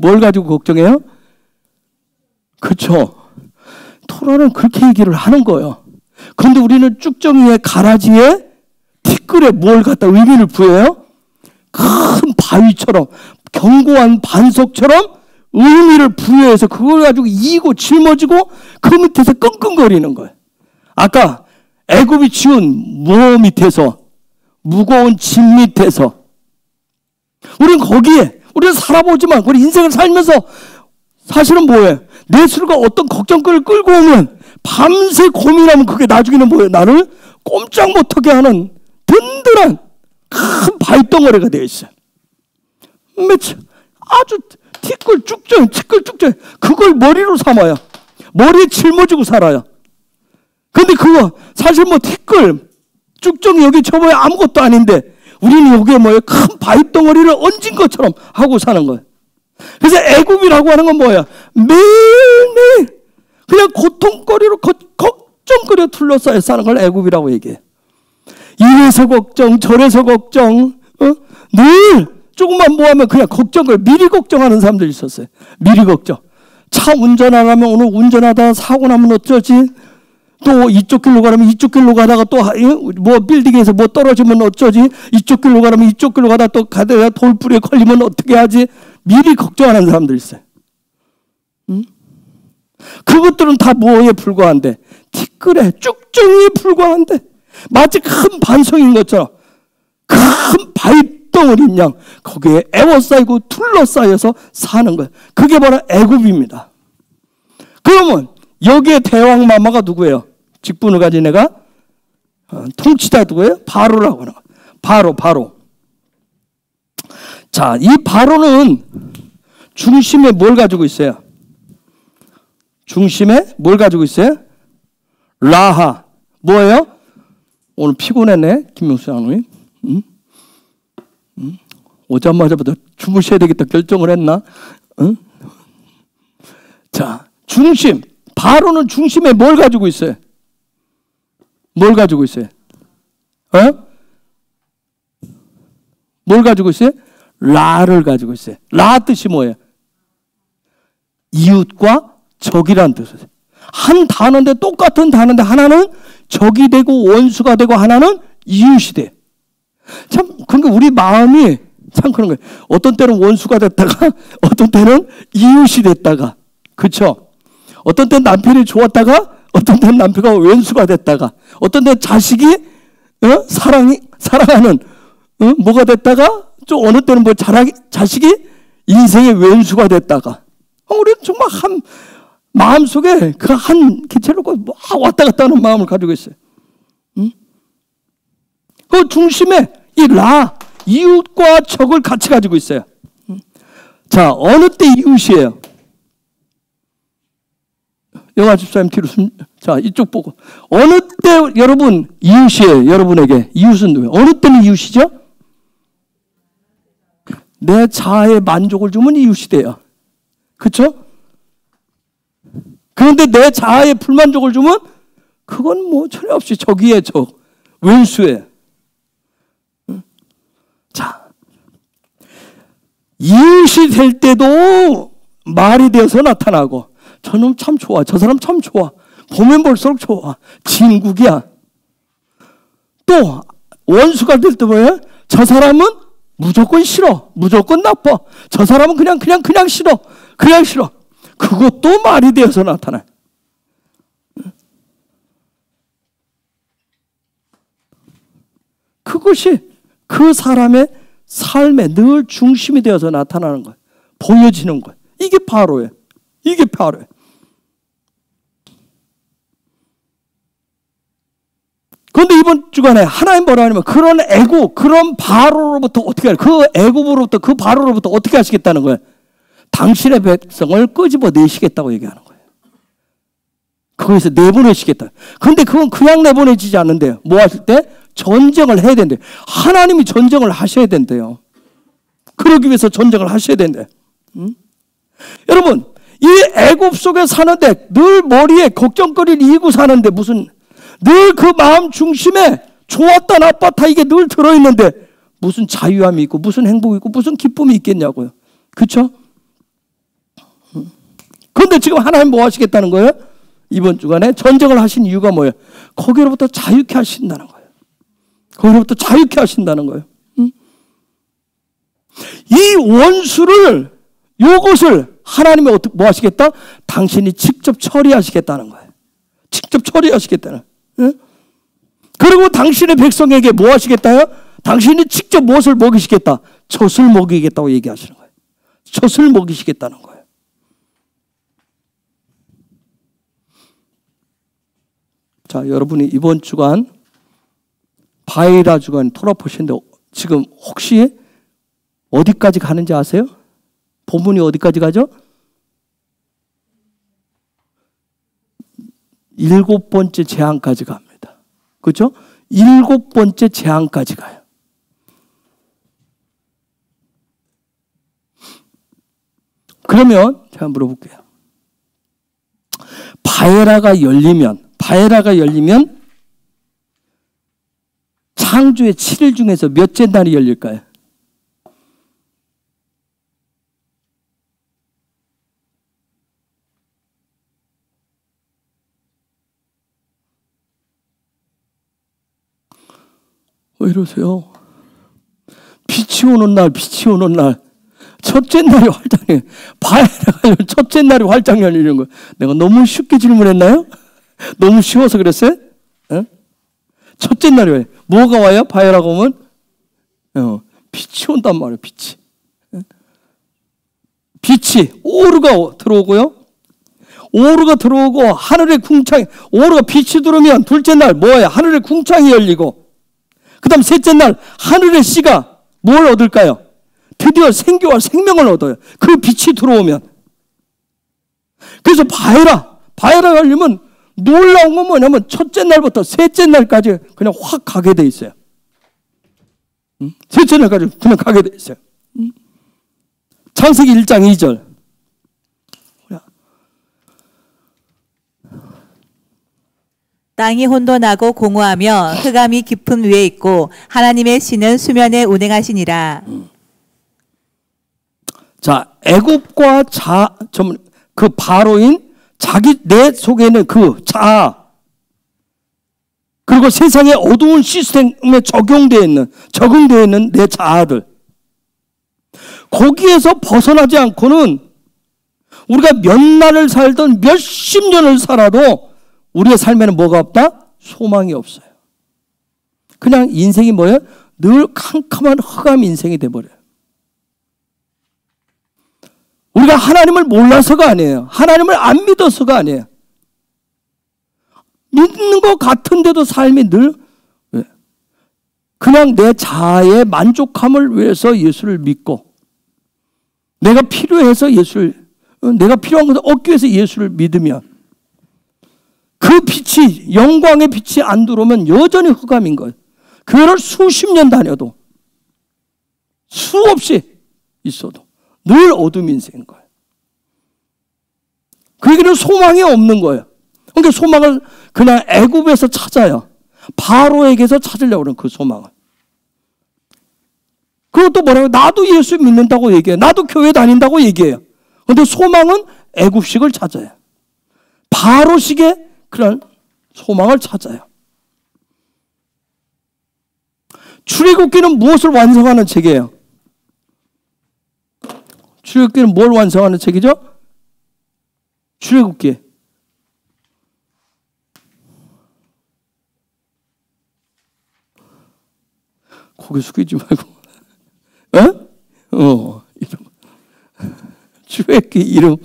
뭘 가지고 걱정해요? 그렇죠? 토라는 그렇게 얘기를 하는 거예요. 그런데 우리는 쭉정이의 가라지에 티끌에 뭘 갖다 의미를 부여해요? 큰 바위처럼 견고한 반석처럼 의미를 부여해서 그걸 가지고 이고 짊어지고 그 밑에서 끙끙거리는 거예요. 아까 애굽이 지은 모 밑에서, 무거운 짐 밑에서 우리는 거기에 우리는 살아보지만 우리 인생을 살면서 사실은 뭐예요? 내 스스로가 어떤 걱정거리를 끌고 오면 밤새 고민하면 그게 나중에는 뭐예요? 나를 꼼짝 못하게 하는 든든한 큰 바위덩어리가 되어 있어요. 아주 티끌 쭉정 그걸 머리로 삼아요. 머리에 짊어지고 살아요. 근데 그거 사실 뭐 티끌 쭉정이 여기 저번에 아무것도 아닌데 우리는 여기에 뭐예요? 큰 바위덩어리를 얹은 것처럼 하고 사는 거예요. 그래서 애굽이라고 하는 건 뭐예요? 매일매일 그냥 고통거리로 걱정거리로 둘러싸여 사는 걸 애굽이라고 얘기해요. 이래서 걱정 저래서 걱정, 늘 조금만 뭐하면 그냥 걱정을 미리 걱정하는 사람들이 있었어요. 미리 걱정. 차 운전하려면 오늘 운전하다가 사고 나면 어쩌지? 또 이쪽 길로 가려면 이쪽 길로 가다가 또 뭐 빌딩에서 뭐 떨어지면 어쩌지? 이쪽 길로 가려면 이쪽 길로 가다가 또 가다가 돌뿌리에 걸리면 어떻게 하지? 미리 걱정하는 사람들이 있어요. 그것들은 다 뭐에 불과한데? 티끌에 쭉정이에 불과한데 마치 큰 반석인 것처럼 큰 바위덩어리인 양 거기에 에워싸이고 둘러싸여서 사는 거예요. 그게 바로 애굽입니다. 그러면 여기에 대왕 마마가 누구예요? 직분을 가진 애가 통치자 누구예요? 바로라고 하는 거예요. 바로. 자, 이 바로는 중심에 뭘 가지고 있어요? 중심에 뭘 가지고 있어요? 라하. 뭐예요? 오늘 피곤했네, 김명수 장로님. 오자마자부터 주무셔야 되겠다 결정을 했나? 자, 중심. 바로는 중심에 뭘 가지고 있어요? 뭘 가지고 있어요? 뭘 가지고 있어요? 라를 가지고 있어요. 라 뜻이 뭐예요? 이웃과 적이란 뜻이에요. 한 단어인데 똑같은 단어인데 하나는 적이 되고 원수가 되고 하나는 이웃이 돼. 참 그러니까 우리 마음이 참 그런 거예요. 어떤 때는 원수가 됐다가 어떤 때는 이웃이 됐다가, 그렇죠? 어떤 때는 남편이 좋았다가 어떤 때는 남편이 왼수가 됐다가 어떤 때는 자식이 사랑하는 뭐가 됐다가 또 어느 때는 뭐 자식이 인생의 왼수가 됐다가 우리는 정말 한 마음속에 그 한 기체를 놓고 왔다 갔다 하는 마음을 가지고 있어요. 그 중심에 이 라, 이웃과 적을 같이 가지고 있어요. 자, 어느 때 이웃이에요? 영화 집사님 뒤로 자, 이쪽 보고. 어느 때 여러분 이웃이에요? 여러분에게 이웃은 누구예요? 어느 때는 이웃이죠? 내 자아에 만족을 주면 이웃이 돼요. 그렇죠? 그런데 내 자아에 불만족을 주면 그건 뭐 전혀 없이 적이에요. 적. 왼수예요. 자, 이웃이 될 때도 말이 되어서 나타나고 저놈 참 좋아. 저 사람 참 좋아. 보면 볼수록 좋아. 진국이야. 또 원수가 될 때 뭐예요? 저 사람은 무조건 싫어. 무조건 나빠. 저 사람은 그냥 싫어. 그냥 싫어. 그것도 말이 되어서 나타나요. 그것이 그 사람의 삶의 늘 중심이 되어서 나타나는 거예요. 보여지는 거예요. 이게 바로예요. 이게 바로예요. 그런데 이번 주간에 하나님 뭐라 하냐면 그런 애굽, 그런 바로로부터 어떻게 하냐. 그 애굽으로부터 그 바로로부터 어떻게 하시겠다는 거예요. 당신의 백성을 끄집어 내시겠다고 얘기하는 거예요. 거기서 내보내시겠다. 그런데 그건 그냥 내보내지지 않는데요. 뭐 하실 때? 전쟁을 해야 된대요. 하나님이 전쟁을 하셔야 된대요. 그러기 위해서 전쟁을 하셔야 된대요. 여러분, 이 애굽 속에 사는데 늘 머리에 걱정거리를 이고 사는데 무슨 늘 그 마음 중심에 좋았다 나빴다 이게 늘 들어있는데 무슨 자유함이 있고 무슨 행복이 있고 무슨 기쁨이 있겠냐고요. 그렇죠? 그런데 지금 하나님 뭐 하시겠다는 거예요? 이번 주간에 전쟁을 하신 이유가 뭐예요? 거기로부터 자유케 하신다는 거예요. 거기로부터 자유케 하신다는 거예요. 이 원수를, 요것을 하나님이 어떻게 뭐 하시겠다? 당신이 직접 처리하시겠다는 거예요. 직접 처리하시겠다는 거예요. 그리고 당신의 백성에게 뭐 하시겠다요? 당신이 직접 무엇을 먹이시겠다? 젖을 먹이겠다고 얘기하시는 거예요. 젖을 먹이시겠다는 거예요. 자, 여러분이 이번 주간 바이라 주간 토라포신데 지금 혹시 어디까지 가는지 아세요? 본문이 어디까지 가죠? 7번째 재앙까지 갑니다. 그렇죠? 7번째 재앙까지 가요. 그러면 제가 물어볼게요. 바에라가 열리면 창조의 7일 중에서 몇째 날이 열릴까요? 왜 이러세요? 빛이 오는 날, 첫째 날이 활짝, 바에라가 첫째 날이 활짝 열리는 거예요. 내가 너무 쉽게 질문했나요? 너무 쉬워서 그랬어요? 첫째 날이 와요. 뭐가 와요? 바에라가 오면? 빛이 온단 말이에요. 빛이 오르가 들어오고요. 오르가 들어오고 하늘의 궁창이, 오르가 빛이 들어오면 둘째 날 뭐예요? 하늘의 궁창이 열리고, 그 다음 셋째 날 하늘의 씨가 뭘 얻을까요? 드디어 생기와 생명을 얻어요. 그 빛이 들어오면. 그래서 바에라가 열리면 놀라운 건 뭐냐면 첫째 날부터 셋째 날까지 그냥 확 가게 돼 있어요. 셋째 날까지 그냥 가게 돼 있어요. 창세기 1장 2절. 땅이 혼돈하고 공허하며 흑암이 깊음 위에 있고 하나님의 신은 수면에 운행하시니라. 자, 애굽과 그 바로인 내 속에 있는 그 자아, 그리고 세상의 어두운 시스템에 적용되어 있는 내 자아들, 거기에서 벗어나지 않고는 우리가 몇 날을 살든 몇십 년을 살아도 우리의 삶에는 뭐가 없다? 소망이 없어요. 그냥 인생이 뭐예요? 늘 캄캄한 흑암 인생이 돼버려요. 우리가 하나님을 몰라서가 아니에요. 하나님을 안 믿어서가 아니에요. 믿는 것 같은데도 삶이 늘 그냥 내 자아의 만족함을 위해서 예수를 믿고, 내가 필요해서 내가 필요한 것을 얻기 위해서 예수를 믿으면 그 빛이, 영광의 빛이 안 들어오면 여전히 흑암인 거예요. 교회를 수십 년 다녀도, 수없이 있어도 늘 어둠 인생인 거예요. 그에게는 소망이 없는 거예요. 그러니까 소망을 그냥 애굽에서 찾아요. 바로에게서 찾으려고 그러는 그 소망을. 그것도 뭐라고? 나도 예수 믿는다고 얘기해요. 나도 교회 다닌다고 얘기해요. 그런데 소망은 애굽식을 찾아요. 바로식의 그런 소망을 찾아요. 출애굽기는 무엇을 완성하는 책이에요? 출애굽기는 뭘 완성하는 책이죠? 출애굽기. 고개 숙이지 말고. 이름. 출애굽기 이름.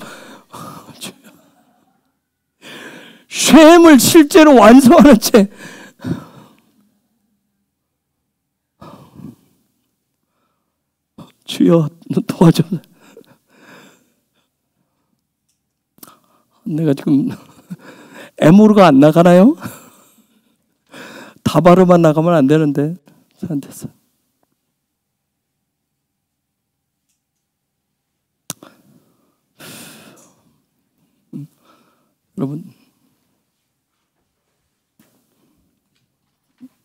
셈을 실제로 완성하는 책. 주여 도와줘. 내가 지금 에모르가 안 나가나요? 다바르만 나가면 안 되는데 안 됐어. 여러분,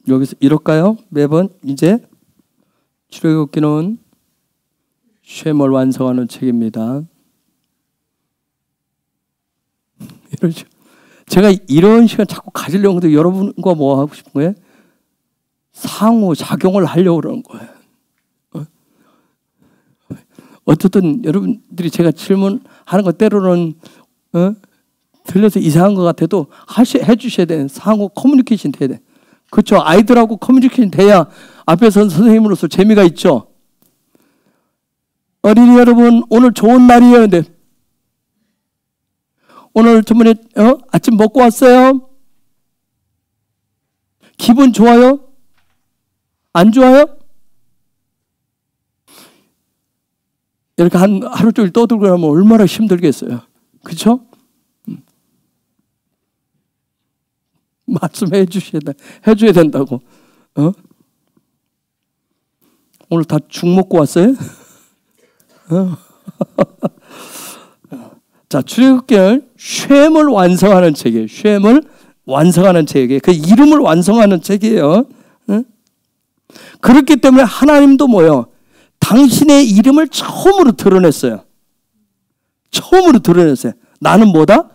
여기서 이럴까요? 매번 이제 출애굽기는 셈을 완성하는 책입니다. 이러죠. 제가 이런 시간 자꾸 가지려고 하는데 여러분과 뭐 하고 싶은 거예요? 상호작용을 하려고 그러는 거예요. 어쨌든 여러분들이 제가 질문하는 것 때로는 들려서 이상한 것 같아도 해주셔야 돼요. 상호 커뮤니케이션 돼야 돼. 그렇죠. 아이들하고 커뮤니케이션 돼야 앞에서 선생님으로서 재미가 있죠. 어린이 여러분, 오늘 좋은 날이에요. 근데 오늘 저번에 아침 먹고 왔어요? 기분 좋아요? 안 좋아요? 이렇게 하루 종일 떠들고 하면 얼마나 힘들겠어요. 그렇죠? 말씀해 해줘야 된다고. 오늘 다 죽 먹고 왔어요? 자, 출애굽기는 쉐물 완성하는 책이에요. 쉐물 완성하는 책이에요. 그 이름을 완성하는 책이에요. 그렇기 때문에 하나님도 뭐예요? 당신의 이름을 처음으로 드러냈어요. 처음으로 드러냈어요. 나는 뭐다?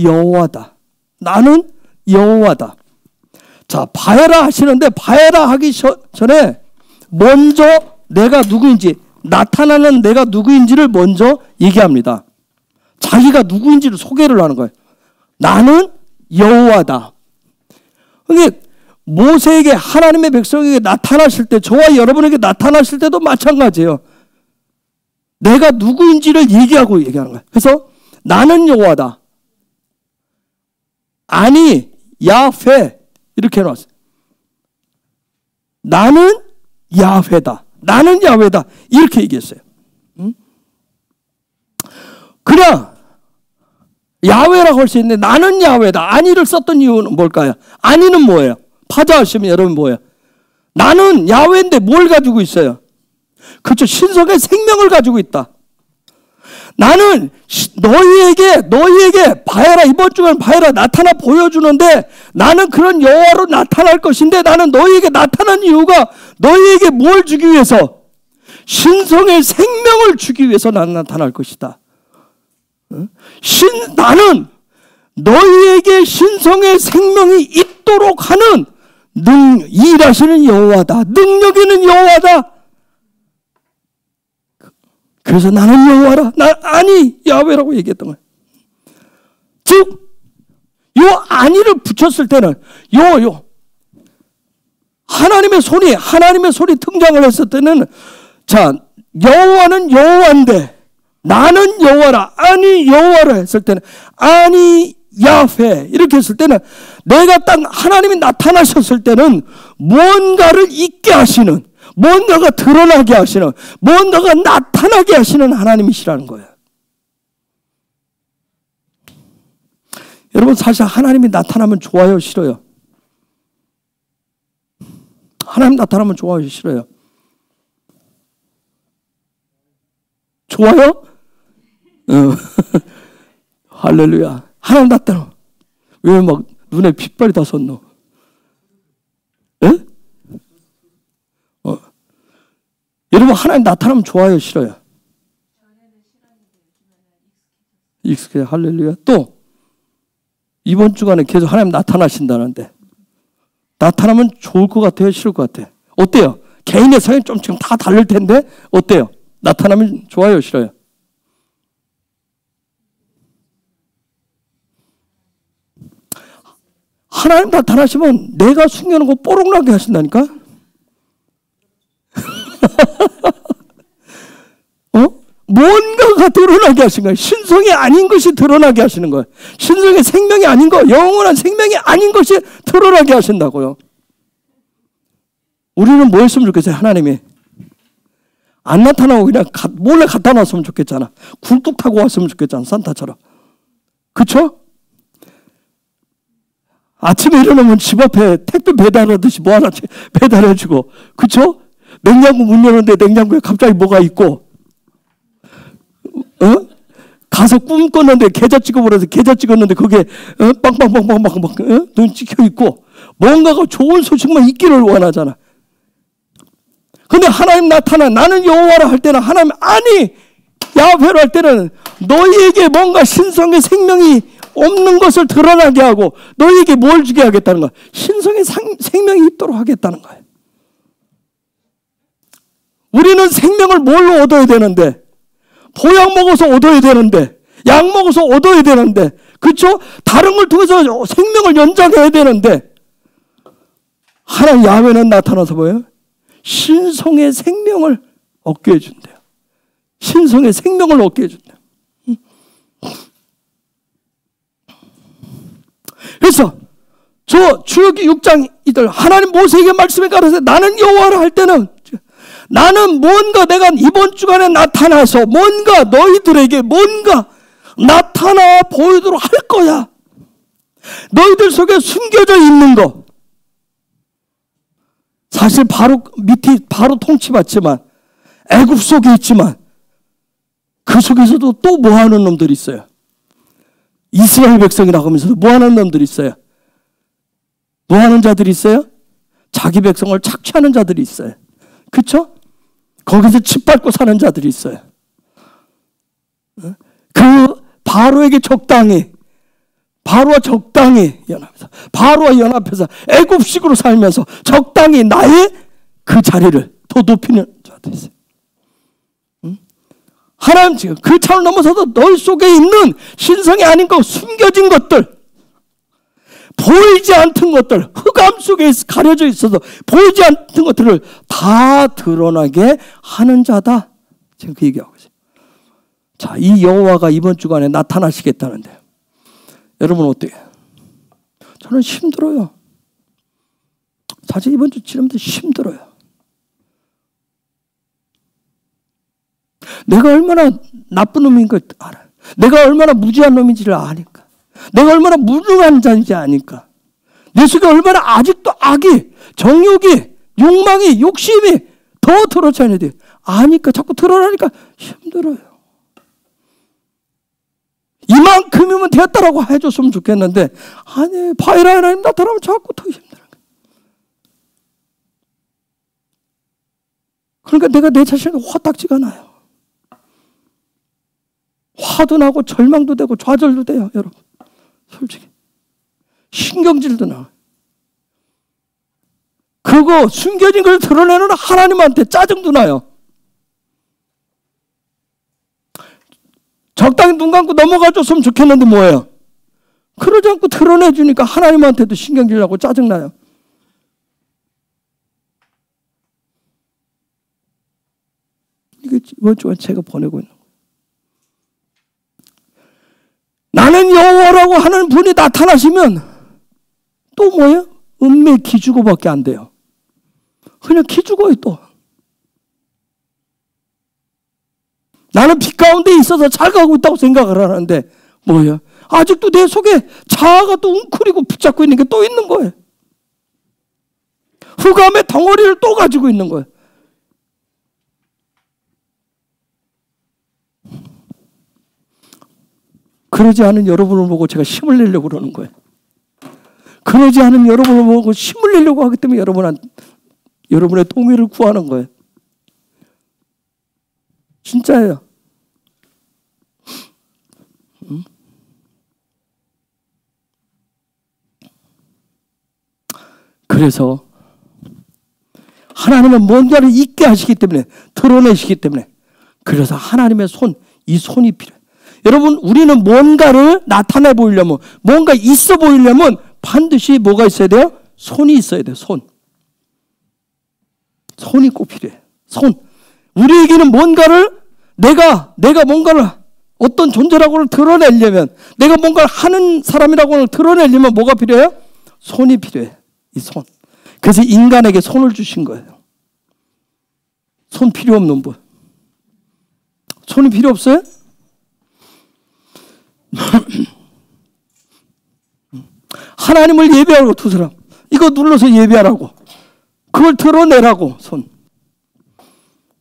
여호와다. 나는 여호와다. 자, 봐야라 하시는데 봐야라 하기 전에 먼저 내가 누구인지, 나타나는 내가 누구인지를 먼저 얘기합니다. 자기가 누구인지를 소개를 하는 거예요. 나는 여호와다. 그러니까 모세에게, 하나님의 백성에게 나타나실 때, 저와 여러분에게 나타나실 때도 마찬가지예요. 내가 누구인지를 얘기하는 거예요. 그래서 나는 여호와다. 아니 야훼 이렇게 해놨어요. 나는 야훼다. 나는 야훼다. 이렇게 얘기했어요. 그냥 야훼라고 할 수 있는데 나는 야훼다. 아니를 썼던 이유는 뭘까요? 아니는 뭐예요? 파자하시면 여러분 뭐예요? 나는 야훼인데 뭘 가지고 있어요? 그렇죠. 신성의 생명을 가지고 있다. 나는 너희에게 봐야라, 이번 주간 봐야라 나타나 보여주는데 나는 그런 여호와로 나타날 것인데 나는 너희에게 나타난 이유가 너희에게 뭘 주기 위해서? 신성의 생명을 주기 위해서 나는 나타날 것이다. 나는 너희에게 신성의 생명이 있도록 하는 일하시는 여호와다. 능력 있는 여호와다. 그래서 나는 여호와라. 아니 야훼라고 얘기했던 거예요. 즉, 요 아니를 붙였을 때는 하나님의 손이 등장을 했을 때는, 자, 여호와는 여호와인데 나는 여호와라. 아니 여호와라 했을 때는 아니 야훼 이렇게 했을 때는 내가 딱 하나님이 나타나셨을 때는 뭔가를 있게 하시는, 뭔가가 드러나게 하시는, 뭔가가 나타나게 하시는 하나님이시라는 거예요. 여러분, 사실 하나님이 나타나면 좋아요, 싫어요? 하나님 나타나면 좋아요, 싫어요? 좋아요? 할렐루야. 하나님 나타나. 왜 막 눈에 핏발이 다 섰노? 예? 여러분, 하나님 나타나면 좋아요, 싫어요? 익숙해. 할렐루야. 또 이번 주간에 계속 하나님 나타나신다는데 나타나면 좋을 것 같아요, 싫을 것 같아요? 어때요? 개인의 성향이 좀 지금 다 다를 텐데 어때요? 나타나면 좋아요, 싫어요? 하나님 나타나시면 내가 숨겨놓은 거 뽀록나게 하신다니까? 뭔가가 드러나게 하신 거예요. 신성이 아닌 것이 드러나게 하시는 거예요. 신성의 생명이 아닌 거, 영원한 생명이 아닌 것이 드러나게 하신다고요. 우리는 뭐 했으면 좋겠어요? 하나님이 안 나타나고 그냥 몰래 갖다 놨으면 좋겠잖아. 굴뚝 타고 왔으면 좋겠잖아, 산타처럼. 그쵸? 아침에 일어나면 집 앞에 택배 배달하듯이 뭐 하나 배달해주고, 그쵸? 냉장고 문 열었는데 냉장고에 갑자기 뭐가 있고, 가서 꿈 꿨는데 계좌 찍어버려서 계좌 찍었는데 그게 빵빵빵빵빵빵 눈 찍혀 있고, 뭔가가 좋은 소식만 있기를 원하잖아. 근데 하나님 나타나 나는 여호와라 할 때는 하나님 아니 야훼로 할 때는 너희에게 뭔가 신성의 생명이 없는 것을 드러나게 하고 너희에게 뭘 주게 하겠다는 거야? 신성의 생명이 있도록 하겠다는 거예요. 우리는 생명을 뭘로 얻어야 되는데, 보약 먹어서 얻어야 되는데, 약 먹어서 얻어야 되는데, 그렇죠? 다른 걸 통해서 생명을 연장해야 되는데, 하나님 야훼는 나타나서 뭐예요? 신성의 생명을 얻게 해준대요. 신성의 생명을 얻게 해준대요. 그래서 저 출애굽기 6장 이들 하나님 모세에게 말씀해 가라사대 나는 여호와라 할 때는 나는 뭔가 내가 이번 주간에 나타나서 뭔가 너희들에게 뭔가 나타나 보이도록 할 거야. 너희들 속에 숨겨져 있는 거. 사실 바로 밑에 바로 통치받지만 애굽 속에 있지만 그 속에서도 또 뭐하는 놈들이 있어요. 이스라엘 백성이라고 하면서도 뭐하는 놈들이 있어요. 뭐하는 자들이 있어요. 자기 백성을 착취하는 자들이 있어요. 그렇죠? 거기서 짓밟고 사는 자들이 있어요. 그 바로에게 적당히, 바로와 적당히 연합해서, 바로와 연합해서 애굽식으로 살면서 적당히 나의 그 자리를 더 높이는 자들이 있어요. 하나님 지금 그 차를 넘어서도 너희 속에 있는 신성이 아닌 것, 숨겨진 것들, 보이지 않던 것들, 흑암 속에 가려져 있어서 보이지 않던 것들을 다 드러나게 하는 자다. 지금 그 얘기하고 있어요. 자, 이 여호와가 이번 주간에 나타나시겠다는데 여러분 어때요? 저는 힘들어요. 사실 이번 주 지나면서 힘들어요. 내가 얼마나 나쁜 놈인 걸 알아요. 내가 얼마나 무지한 놈인지를 아니까. 내가 얼마나 무능한 자인지 아니까. 내 속에 얼마나 아직도 악이, 정욕이, 욕망이, 욕심이 더 드러져 있는데 아니까, 자꾸 드러나니까 힘들어요. 이만큼이면 됐다라고 해줬으면 좋겠는데 아니, 바이라 하나님 나타나면 자꾸 더 힘들어요. 그러니까 내가 내 자신에게 화딱지가 나요. 화도 나고 절망도 되고 좌절도 돼요, 여러분. 솔직히 신경질도 나. 그거 숨겨진 걸 드러내는 하나님한테 짜증도 나요. 적당히 눈 감고 넘어가줬으면 좋겠는데 뭐예요? 그러지 않고 드러내주니까 하나님한테도 신경질 나고 짜증 나요. 이게 이번 주간 제가 보내고 있는 거예요. 나는 여호와라고 하는 분이 나타나시면 또 뭐예요? 은매 기죽어밖에 안 돼요. 그냥 기죽어요. 또 나는 빛 가운데 있어서 잘 가고 있다고 생각을 하는데 뭐예요? 아직도 내 속에 자아가 또 웅크리고 붙잡고 있는 게 또 있는 거예요. 흑암의 덩어리를 또 가지고 있는 거예요. 그러지 않은 여러분을 보고 제가 힘을 내려고 그러는 거예요. 그러지 않은 여러분을 보고 힘을 내려고 하기 때문에 여러분의 동의를 구하는 거예요. 진짜예요. 그래서 하나님은 뭔가를 있게 하시기 때문에, 드러내시기 때문에, 그래서 하나님의 손, 이 손이 필요해요. 여러분, 우리는 뭔가를 나타내 보이려면, 뭔가 있어 보이려면 반드시 뭐가 있어야 돼요? 손이 있어야 돼요. 손이 꼭 필요해요. 손. 우리에게는 뭔가를 내가 뭔가를 어떤 존재라고를 드러내려면, 내가 뭔가를 하는 사람이라고를 드러내려면 뭐가 필요해요? 손이 필요해요. 이 손. 그래서 인간에게 손을 주신 거예요. 손 필요 없는 분. 손이 필요 없어요? 하나님을 예배하라고 두 사람. 이거 눌러서 예배하라고. 그걸 드러내라고 손.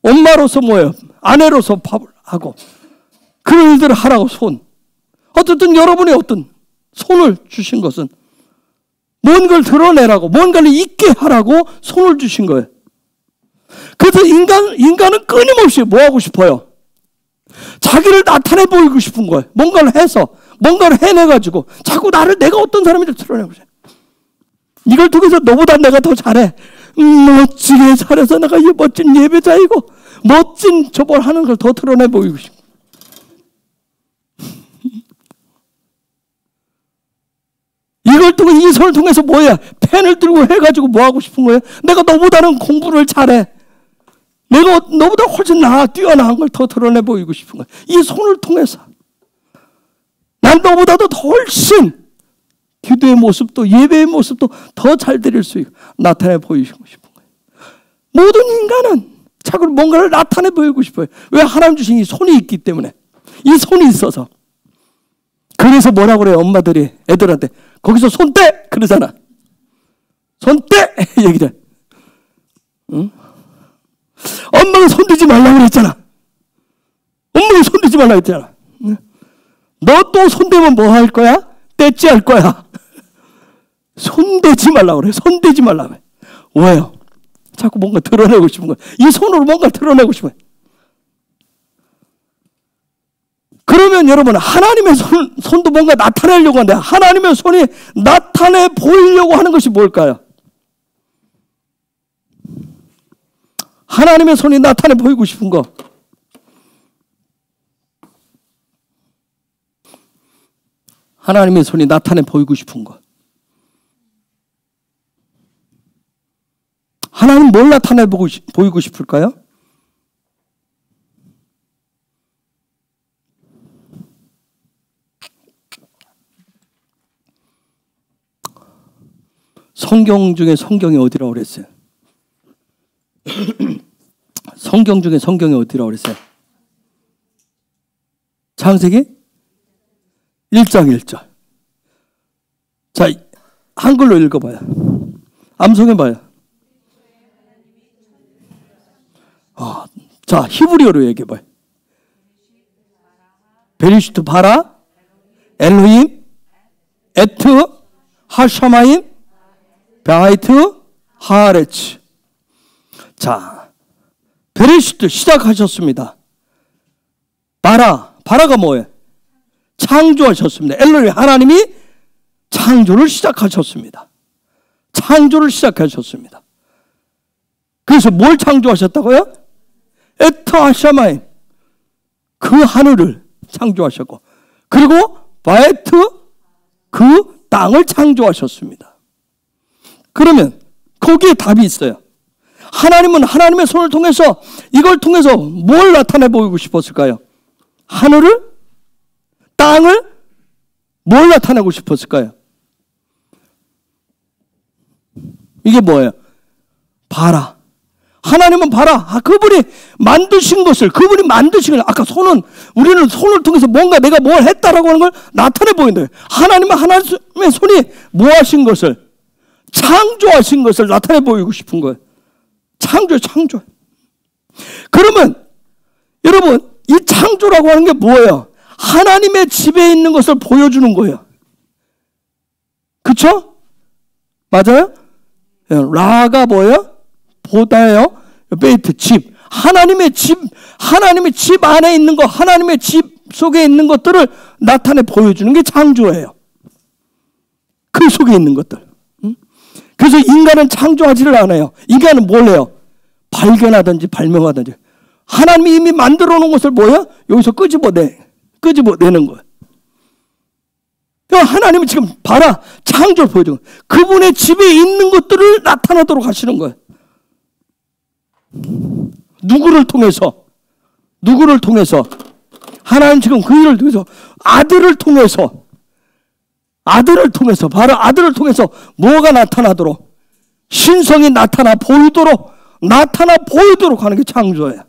엄마로서 뭐예요? 아내로서 밥을 하고 그런 일들을 하라고 손. 어쨌든 여러분의 어떤 손을 주신 것은 뭔가를 드러내라고, 뭔가를 있게 하라고 손을 주신 거예요. 그래서 인간은 끊임없이 뭐 하고 싶어요? 자기를 나타내 보이고 싶은 거예요. 뭔가를 해서, 뭔가를 해내가지고 자꾸 내가 어떤 사람인지 드러내고 싶어요. 이걸 통해서 너보다 내가 더 잘해. 멋지게 잘해서 내가 이 멋진 예배자이고 멋진 저걸 하는 걸 더 드러내 보이고 싶어. 이걸 통해, 이 손을 통해서 뭐야? 펜을 들고 해가지고 뭐 하고 싶은 거예요? 내가 너보다는 공부를 잘해. 내가 너보다 훨씬 뛰어나은 걸 더 드러내 보이고 싶은 거야. 이 손을 통해서. 난 너보다도 훨씬 기도의 모습도 예배의 모습도 더 잘 드릴 수 있고 나타내 보이고 싶은 거예요. 모든 인간은 자꾸 뭔가를 나타내 보이고 싶어요. 왜? 하나님 주신 이 손이 있기 때문에. 이 손이 있어서. 그래서 뭐라고 그래요? 엄마들이 애들한테 거기서 손 떼! 그러잖아. 손 떼! 얘기를. 응? 엄마가 손대지 말라고 그랬잖아. 엄마가 손대지 말라고 했잖아. 너 또 손대면 뭐 할 거야? 떼찌 할 거야. 손대지 말라고 그래. 손대지 말라고 해. 왜요? 자꾸 뭔가 드러내고 싶은 거야. 이 손으로 뭔가 드러내고 싶어요. 그러면 여러분, 하나님의 손도 뭔가 나타내려고 하는데, 하나님의 손이 나타내 보이려고 하는 것이 뭘까요? 하나님의 손이 나타내 보이고 싶은 거. 하나님의 손이 나타내 보이고 싶은 것. 하나님 뭘 나타내 보이고 싶을까요? 성경 중에 성경이 어디라고 그랬어요? 성경 중에 성경이 어디라고 그랬어요? 창세기 1장 1절. 자, 한글로 읽어봐요. 암송해봐요. 자, 히브리어로 얘기해봐요. 베리시트 바라, 엘로힘, 에트, 하샤마임, 베하이트, 하레츠. 자, 베리시트 시작하셨습니다. 바라가 뭐예요? 창조하셨습니다. 엘로힘 하나님이 창조를 시작하셨습니다. 창조를 시작하셨습니다. 그래서 뭘 창조하셨다고요? 에트하샤마임, 그 하늘을 창조하셨고, 그리고 바에트, 그 땅을 창조하셨습니다. 그러면 거기에 답이 있어요. 하나님은 하나님의 손을 통해서, 이걸 통해서 뭘 나타내 보이고 싶었을까요? 하늘을, 땅을 뭘 나타내고 싶었을까요? 이게 뭐예요? 봐라. 하나님은 봐라. 그분이 만드신 것을, 아까 우리는 손을 통해서 뭔가 내가 뭘 했다라고 하는 걸 나타내 보인다. 하나님은 하나님의 손이 뭐 하신 것을, 창조하신 것을 나타내 보이고 싶은 거예요. 창조. 그러면 여러분, 이 창조라고 하는 게 뭐예요? 하나님의 집에 있는 것을 보여주는 거예요. 그쵸? 맞아요? 라가 뭐예요? 보다예요. 베이트, 집. 하나님의 집 안에 있는 것, 하나님의 집 속에 있는 것들을 나타내 보여주는 게 창조예요. 그 속에 있는 것들. 그래서 인간은 창조하지를 않아요. 인간은 뭘 해요? 발견하든지 발명하든지. 하나님이 이미 만들어 놓은 것을 뭐야? 여기서 끄집어내는 거예요. 하나님은 지금 봐라, 창조를 보여주는 거예요. 그분의 집에 있는 것들을 나타나도록 하시는 거예요. 누구를 통해서? 하나님 지금 그 일을 통해서, 아들을 통해서, 바로 아들을 통해서 뭐가 나타나도록, 신성이 나타나 보이도록 하는 게 창조예요.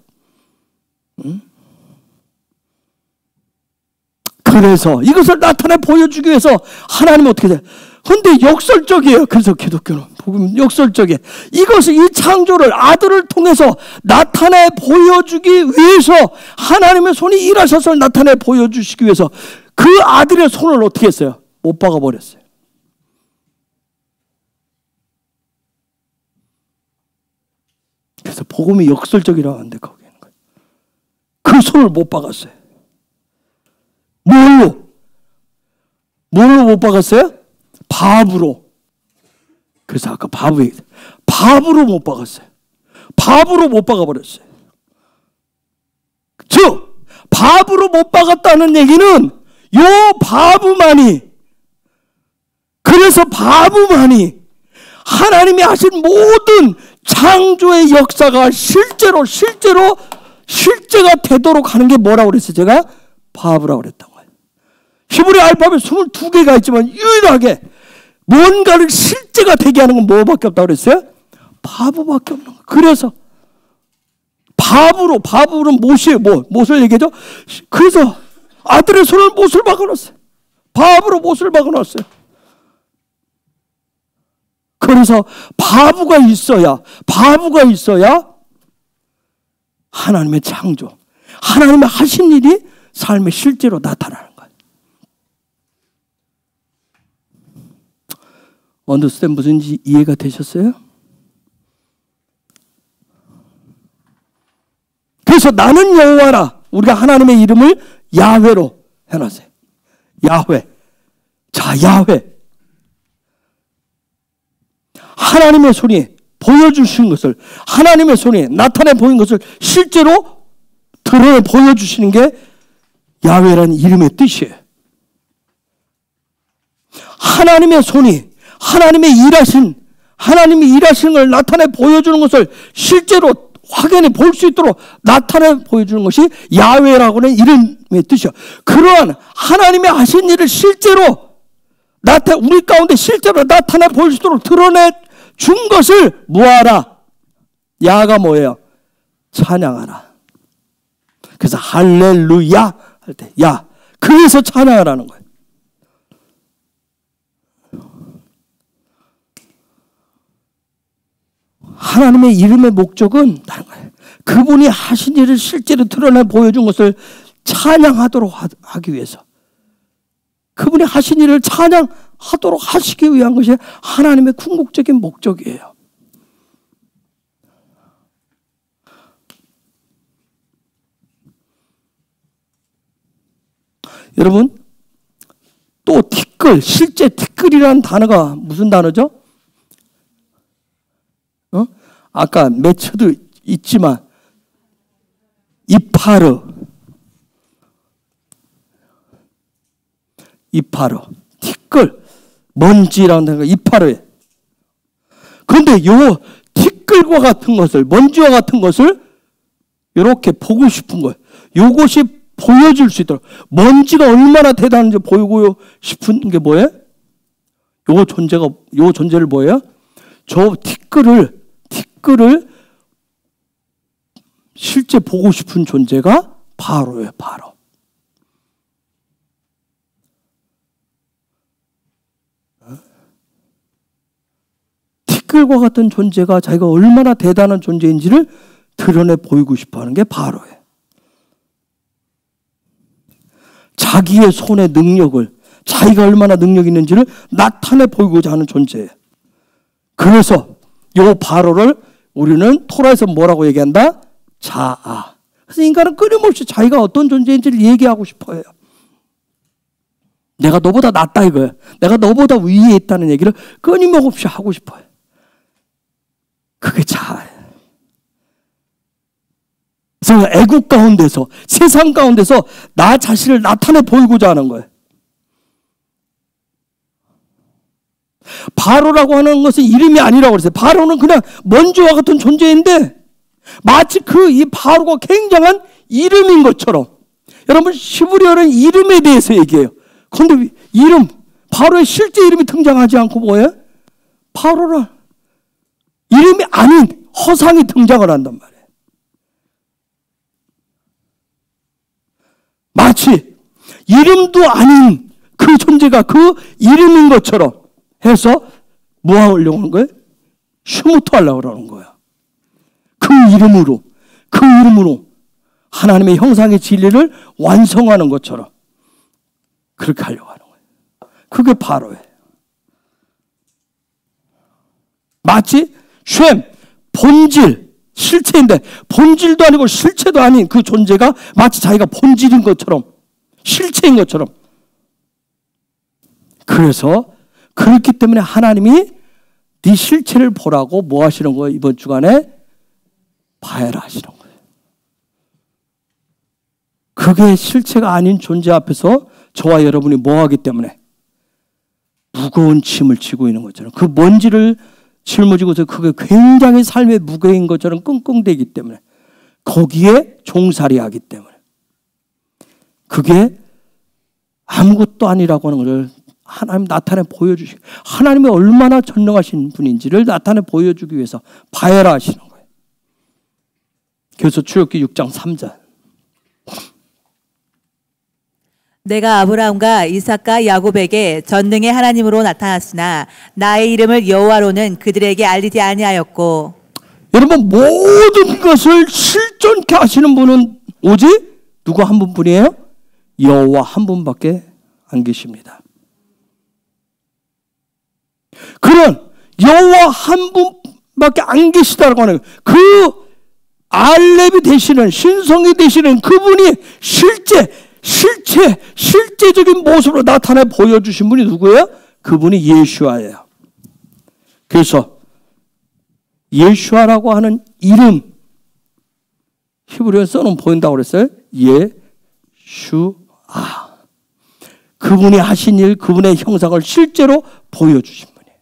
그래서 이것을 나타내 보여주기 위해서 하나님은 어떻게 돼요? 근데 역설적이에요. 그래서 기독교는 복음 역설적이에요. 이 창조를 아들을 통해서 나타내 보여주기 위해서 하나님의 손이 일하셔서 나타내 보여주시기 위해서 그 아들의 손을 어떻게 했어요? 못 박아버렸어요. 그래서 복음이 역설적이라고 하는데 거기에는 그 손을 못 박았어요. 뭘로? 뭘로 못 박았어요? 밥으로. 그래서 아까 밥으로 못 박았어요. 밥으로 못 박아버렸어요. 즉 밥으로 못 박았다는 얘기는 요 바브만이, 그래서 바브만이 하나님이 하신 모든 창조의 역사가 실제가 되도록 하는 게 뭐라고 그랬어요? 제가 바브라고 그랬던 거예요. 히브리 알파벳 22개가 있지만 유일하게 뭔가를 실제가 되게 하는 건 뭐밖에 없다고 그랬어요? 바브밖에 없는 거예요. 그래서 바브로 못을 얘기하죠. 그래서 아들의 손을 못을 박아놨어요. 바브로 못을 박아놨어요. 그래서 바브가 있어야 하나님의 창조, 하나님의 하신 일이 삶에 실제로 나타나는 거예요. 언더스탠 무슨지 이해가 되셨어요? 그래서 나는 여호와라, 우리가 하나님의 이름을 야훼로 해놨어요. 야훼. 자, 야훼. 하나님의 손이 보여주시는 것을, 하나님의 손이 나타내 보인 것을 실제로 드러내 보여주시는 게 야훼라는 이름의 뜻이에요. 하나님의 손이, 하나님이 일하시는 걸 나타내 보여주는 것을 실제로 확연히 볼 수 있도록 나타내 보여주는 것이 야훼라고 하는 이름의 뜻이요. 그러한 하나님의 하신 일을 실제로 우리 가운데 실제로 나타내 보일 수 있도록 드러내 준 것을 뭐하라? 야가 뭐예요? 찬양하라. 그래서 할렐루야 할 때 야, 그래서 찬양하라는 거예요. 하나님의 이름의 목적은 다른 거예요. 그분이 하신 일을 실제로 드러내 보여준 것을 찬양하도록 하기 위해서, 그분이 하신 일을 찬양하도록 하시기 위한 것이 하나님의 궁극적인 목적이에요. 여러분, 또 티끌, 실제 티끌이라는 단어가 무슨 단어죠? 아까 매처도 있지만 이파르, 티끌, 먼지라는 단어가 이파르에. 그런데 요 티끌과 같은 것을, 먼지와 같은 것을 이렇게 보고 싶은 거예요. 요것이 보여줄 수 있도록, 먼지가 얼마나 대단한지 보이고 싶은 게 뭐예요? 요 존재를 뭐예요? 저 티끌을 실제 보고 싶은 존재가 바로예요. 바로. 티끌과 같은 존재가 자기가 얼마나 대단한 존재인지를 드러내 보이고 싶어하는 게 바로예요. 자기의 손의 능력을, 자기가 얼마나 능력이 있는지를 나타내 보이고자 하는 존재예요. 그래서 요 바로를 우리는 토라에서 뭐라고 얘기한다? 자아. 그래서 인간은 끊임없이 자기가 어떤 존재인지를 얘기하고 싶어해요. 내가 너보다 낫다 이거예요. 내가 너보다 위에 있다는 얘기를 끊임없이 하고 싶어요. 그게 자아예요. 그래서 애국 가운데서, 세상 가운데서 나 자신을 나타내 보이고자 하는 거예요. 바로라고 하는 것은 이름이 아니라고 그랬어요. 바로는 그냥 먼지와 같은 존재인데 마치 이 바로가 굉장한 이름인 것처럼, 여러분 히브리어는 이름에 대해서 얘기해요. 그런데 바로의 실제 이름이 등장하지 않고 뭐예요? 바로라 이름이 아닌 허상이 등장을 한단 말이에요. 마치 이름도 아닌 그 존재가 그 이름인 것처럼 해서 뭐 하려고 하는 거예요? 슈무토 하려고 그러는 거야. 그 이름으로 하나님의 형상의 진리를 완성하는 것처럼 그렇게 하려고 하는 거예요. 그게 바로예요. 마치 쉔, 본질, 실체인데 본질도 아니고 실체도 아닌 그 존재가 마치 자기가 본질인 것처럼, 실체인 것처럼 그래서 그렇기 때문에 하나님이 네 실체를 보라고 뭐 하시는 거예요? 이번 주간에 봐야라 하시는 거예요. 그게 실체가 아닌 존재 앞에서 저와 여러분이 뭐 하기 때문에 무거운 짐을 지고 있는 것처럼, 그 먼지를 짊어지고서 그게 굉장히 삶의 무게인 것처럼 끙끙대기 때문에, 거기에 종살이하기 때문에, 그게 아무것도 아니라고 하는 것을 하나님 나타내 보여주시고, 하나님이 얼마나 전능하신 분인지를 나타내 보여주기 위해서 봐야라 하시는 거예요. 그래서 출애굽기 6장 3절. 내가 아브라함과 이삭과 야곱에게 전능의 하나님으로 나타났으나 나의 이름을 여호와로는 그들에게 알리지 아니하였고. 여러분, 모든 것을 실존케 하시는 분은 오직 누구 한 분뿐이에요? 여호와 한 분밖에 안 계십니다. 그런 여호와 한 분밖에 안 계시다라고 하는, 그 알렙이 되시는, 신성이 되시는 그분이 실제적인 모습으로 나타내 보여주신 분이 누구예요? 그분이 예수아예요. 그래서 예수아라고 하는 이름, 히브리어에 써놓으면 보인다고 그랬어요. 예수아. 그분이 하신 일, 그분의 형상을 실제로 보여주신 분이에요.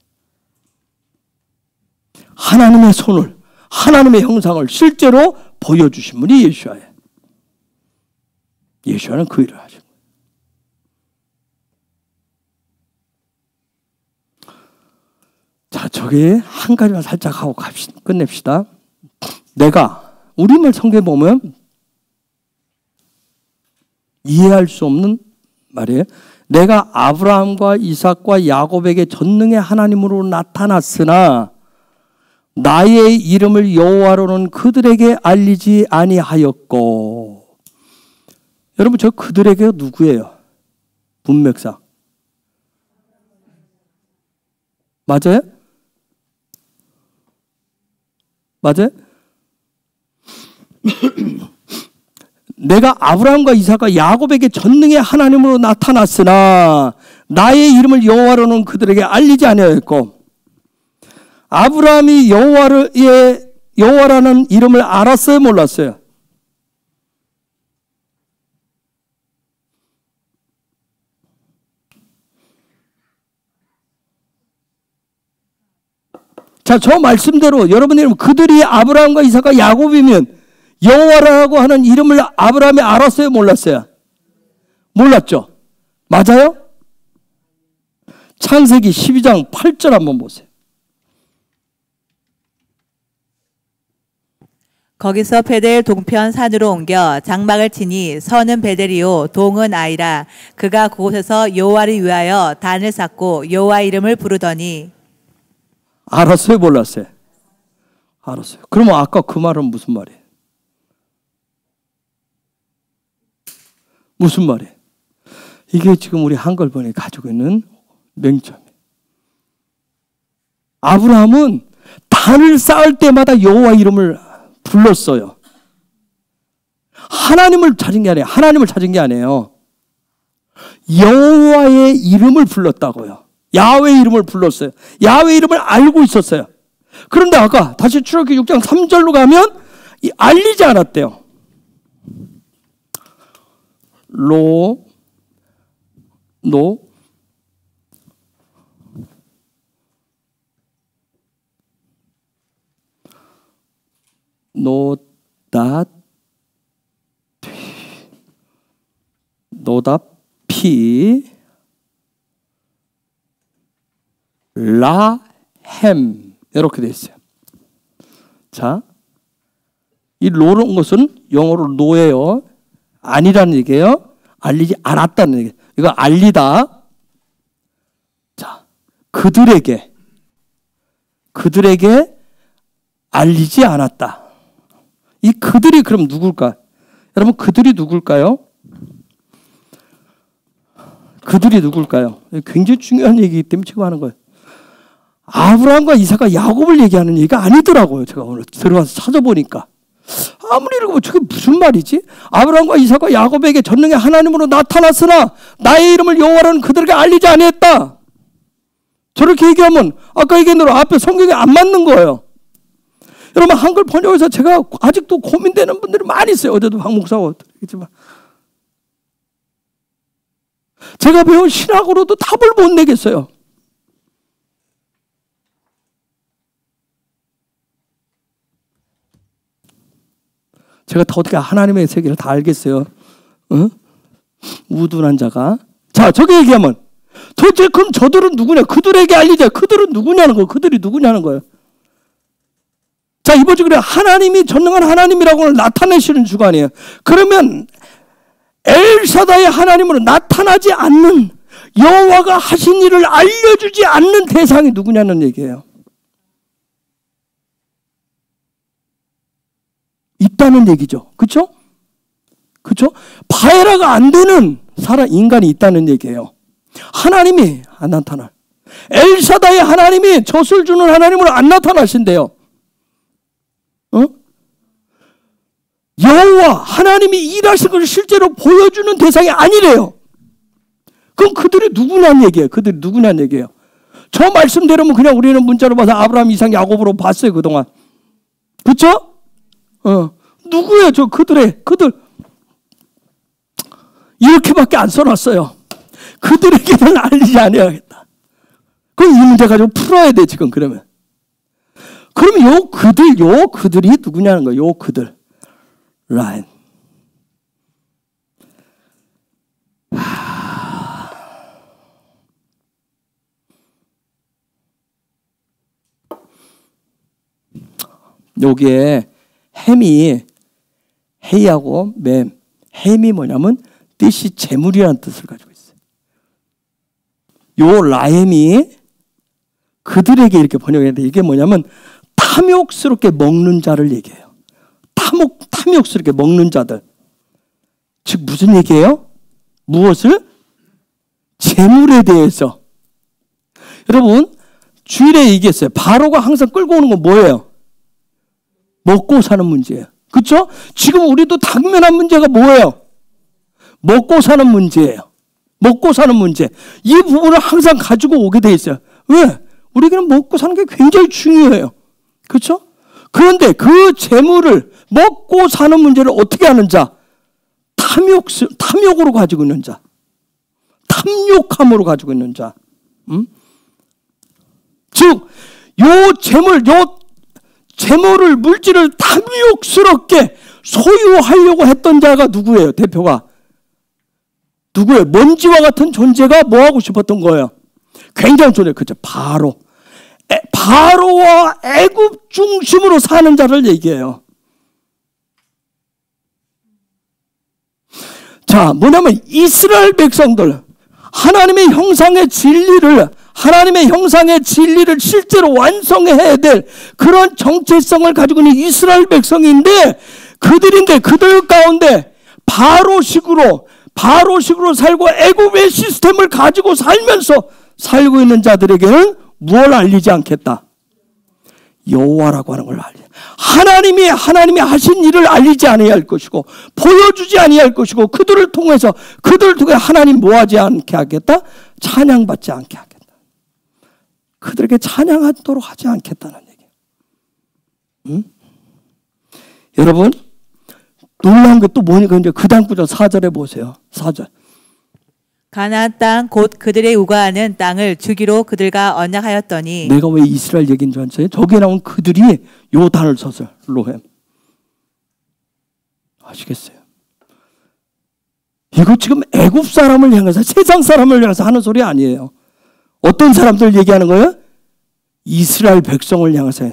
하나님의 손을, 하나님의 형상을 실제로 보여주신 분이 예수아예요. 예수아는 그 일을 하신 거예요. 자, 저기 한 가지만 살짝 하고 끝냅시다. 내가, 우리말 성경에 보면 이해할 수 없는 말이에요. 내가 아브라함과 이삭과 야곱에게 전능의 하나님으로 나타났으나 나의 이름을 여호와로는 그들에게 알리지 아니하였고. 여러분, 저 그들에게 누구예요? 문맥상 맞아요? 맞아요? 내가 아브라함과 이삭과 야곱에게 전능의 하나님으로 나타났으나 나의 이름을 여호와로는 그들에게 알리지 아니하였고. 아브라함이 여호와라는 이름을 알았어요? 몰랐어요? 자, 저 말씀대로 여러분이 그들이 아브라함과 이삭과 야곱이면 여호와라고 하는 이름을 아브라함이 알았어요? 몰랐어요? 몰랐죠? 맞아요? 창세기 12장 8절 한번 보세요. 거기서 베델 동편 산으로 옮겨 장막을 치니 선은 베델이요 동은 아이라. 그가 그곳에서 여호와를 위하여 단을 쌓고 여호와 이름을 부르더니. 알았어요? 몰랐어요? 알았어요. 그러면 아까 그 말은 무슨 말이에요? 무슨 말이에요? 이게 지금 우리 한글번이 가지고 있는 맹점이에요. 아브라함은 단을 쌓을 때마다 여호와 이름을 불렀어요. 하나님을 찾은 게 아니에요. 하나님을 찾은 게 아니에요. 여호와의 이름을 불렀다고요. 야훼 이름을 불렀어요. 야훼 이름을 알고 있었어요. 그런데 아까 다시 출애굽기 6장 3절로 가면 알리지 않았대요. 노답피 라햄 이렇게 돼 있어요. 자, 이 로는 것은 영어로 노예요. 아니라는 얘기예요. 알리지 않았다는 얘기예요. 이거 알리다. 자, 그들에게 알리지 않았다. 이 그들이 그럼 누굴까? 여러분, 그들이 누굴까요? 그들이 누굴까요? 굉장히 중요한 얘기이기 때문에 지금 하는 거예요. 아브라함과 이삭과 야곱을 얘기하는 얘기가 아니더라고요. 제가 오늘 들어가서 찾아보니까. 아무리 읽어보면 저게 무슨 말이지? 아브라함과 이삭과 야곱에게 전능의 하나님으로 나타났으나 나의 이름을 여호와라는 그들에게 알리지 아니했다. 저렇게 얘기하면 아까 얘기한 대로 앞에 성경에 안 맞는 거예요. 여러분 한글 번역에서 제가 아직도 고민되는 분들이 많이 있어요. 어제도 박 목사하고 얘기했지만 제가 배운 신학으로도 답을 못 내겠어요. 제가 다 어떻게 하나님의 세계를 다 알겠어요? 응? 우둔한 자가. 자, 저게 얘기하면 도대체 그럼 저들은 누구냐? 그들에게 알리자. 그들은 누구냐는 거예요. 그들이 누구냐는 거예요. 자, 이번주 그래 하나님이 전능한 하나님이라고 나타내시는 주관이에요. 그러면 엘사다의 하나님으로 나타나지 않는 여호와가 하신 일을 알려주지 않는 대상이 누구냐는 얘기예요. 있다는 얘기죠. 그렇죠? 그렇죠? 바에라가 안 되는 인간이 있다는 얘기예요. 하나님이 안 나타나. 엘사다의 하나님이 젖을 주는 하나님으로 안 나타나신대요. 여호와 하나님이 일하신 것을 실제로 보여주는 대상이 아니래요. 그럼 그들이 누구냐는 얘기예요. 그들이 누구냐는 얘기예요. 저 말씀대로면 그냥 우리는 문자로 봐서 아브라함, 이삭, 야곱으로 봤어요. 그동안. 그렇죠? 누구예요? 그들 이렇게밖에 안 써놨어요. 그들에게는 알리지 않아야겠다. 그럼 이 문제 가지고 풀어야 돼 지금. 그러면 그들이 누구냐는 거예요. 그들 라인. 여기에 햄이 헤이하고 맴. 햄이 뭐냐면 뜻이 재물이라는 뜻을 가지고 있어요. 요 라임이 그들에게 이렇게 번역했는데 이게 뭐냐면 탐욕스럽게 먹는 자를 얘기해요. 탐욕스럽게 먹는 자들. 즉 무슨 얘기예요? 무엇을? 재물에 대해서. 여러분 주일에 얘기했어요. 바로가 항상 끌고 오는 건 뭐예요? 먹고 사는 문제예요. 그렇죠? 지금 우리도 당면한 문제가 뭐예요? 먹고 사는 문제예요. 먹고 사는 문제. 이 부분을 항상 가지고 오게 돼 있어요. 왜? 우리에게는 먹고 사는 게 굉장히 중요해요. 그렇죠? 그런데 그 재물을 먹고 사는 문제를 어떻게 하는 자? 탐욕으로 가지고 있는 자. 탐욕함으로 가지고 있는 자. 즉, 재물을, 물질을 탐욕스럽게 소유하려고 했던 자가 누구예요? 대표가. 누구예요? 먼지와 같은 존재가 뭐 하고 싶었던 거예요? 굉장한 존재. 그죠? 바로와 애굽 중심으로 사는 자를 얘기해요. 자, 뭐냐면 이스라엘 백성들, 하나님의 형상의 진리를 실제로 완성해야 될 그런 정체성을 가지고 있는 이스라엘 백성인데, 그들 가운데 바로식으로 살고 애굽의 시스템을 가지고 살고 있는 자들에게는 무엇을 알리지 않겠다? 여호와라고 하는 걸 알리. 하나님이 하신 일을 알리지 아니할 것이고 보여주지 아니할 것이고 그들을 통해 하나님 뭐하지 않게 하겠다? 찬양받지 않게 하겠다. 그들에게 찬양하도록 하지 않겠다는 얘기예요. 여러분 놀라운 게 또 뭐니까 이제 그 다음 구절 4절에 보세요. 4절. 가나안 땅 곧 그들의 우거하는 땅을 주기로 그들과 언약하였더니. 내가 왜 이스라엘 얘기인 줄 아세요? 저기에 나온 그들이 요단을 서서 로햄. 아시겠어요? 이거 지금 애굽 사람을 향해서 세상 사람을 향해서 하는 소리 아니에요. 어떤 사람들 얘기하는 거예요? 이스라엘 백성을 향해서.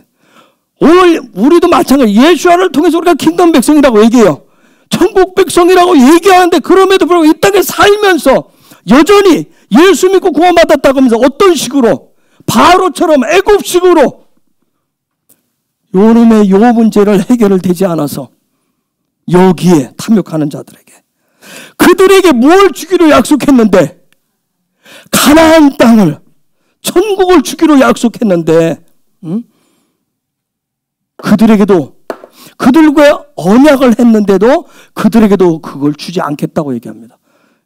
오늘 우리도 마찬가지. 예수와를 통해서 우리가 킹덤 백성이라고 얘기해요. 천국 백성이라고 얘기하는데 그럼에도 불구하고 이 땅에 살면서 여전히 예수 믿고 구원받았다고 하면서 어떤 식으로? 바로처럼 애굽식으로 요놈의 요 문제를 해결을 되지 않아서 여기에 탐욕하는 자들에게 그들에게 뭘 주기로 약속했는데 가나안 땅을 천국을 주기로 약속했는데 그들과 언약을 했는데도 그들에게도 그걸 주지 않겠다고 얘기합니다.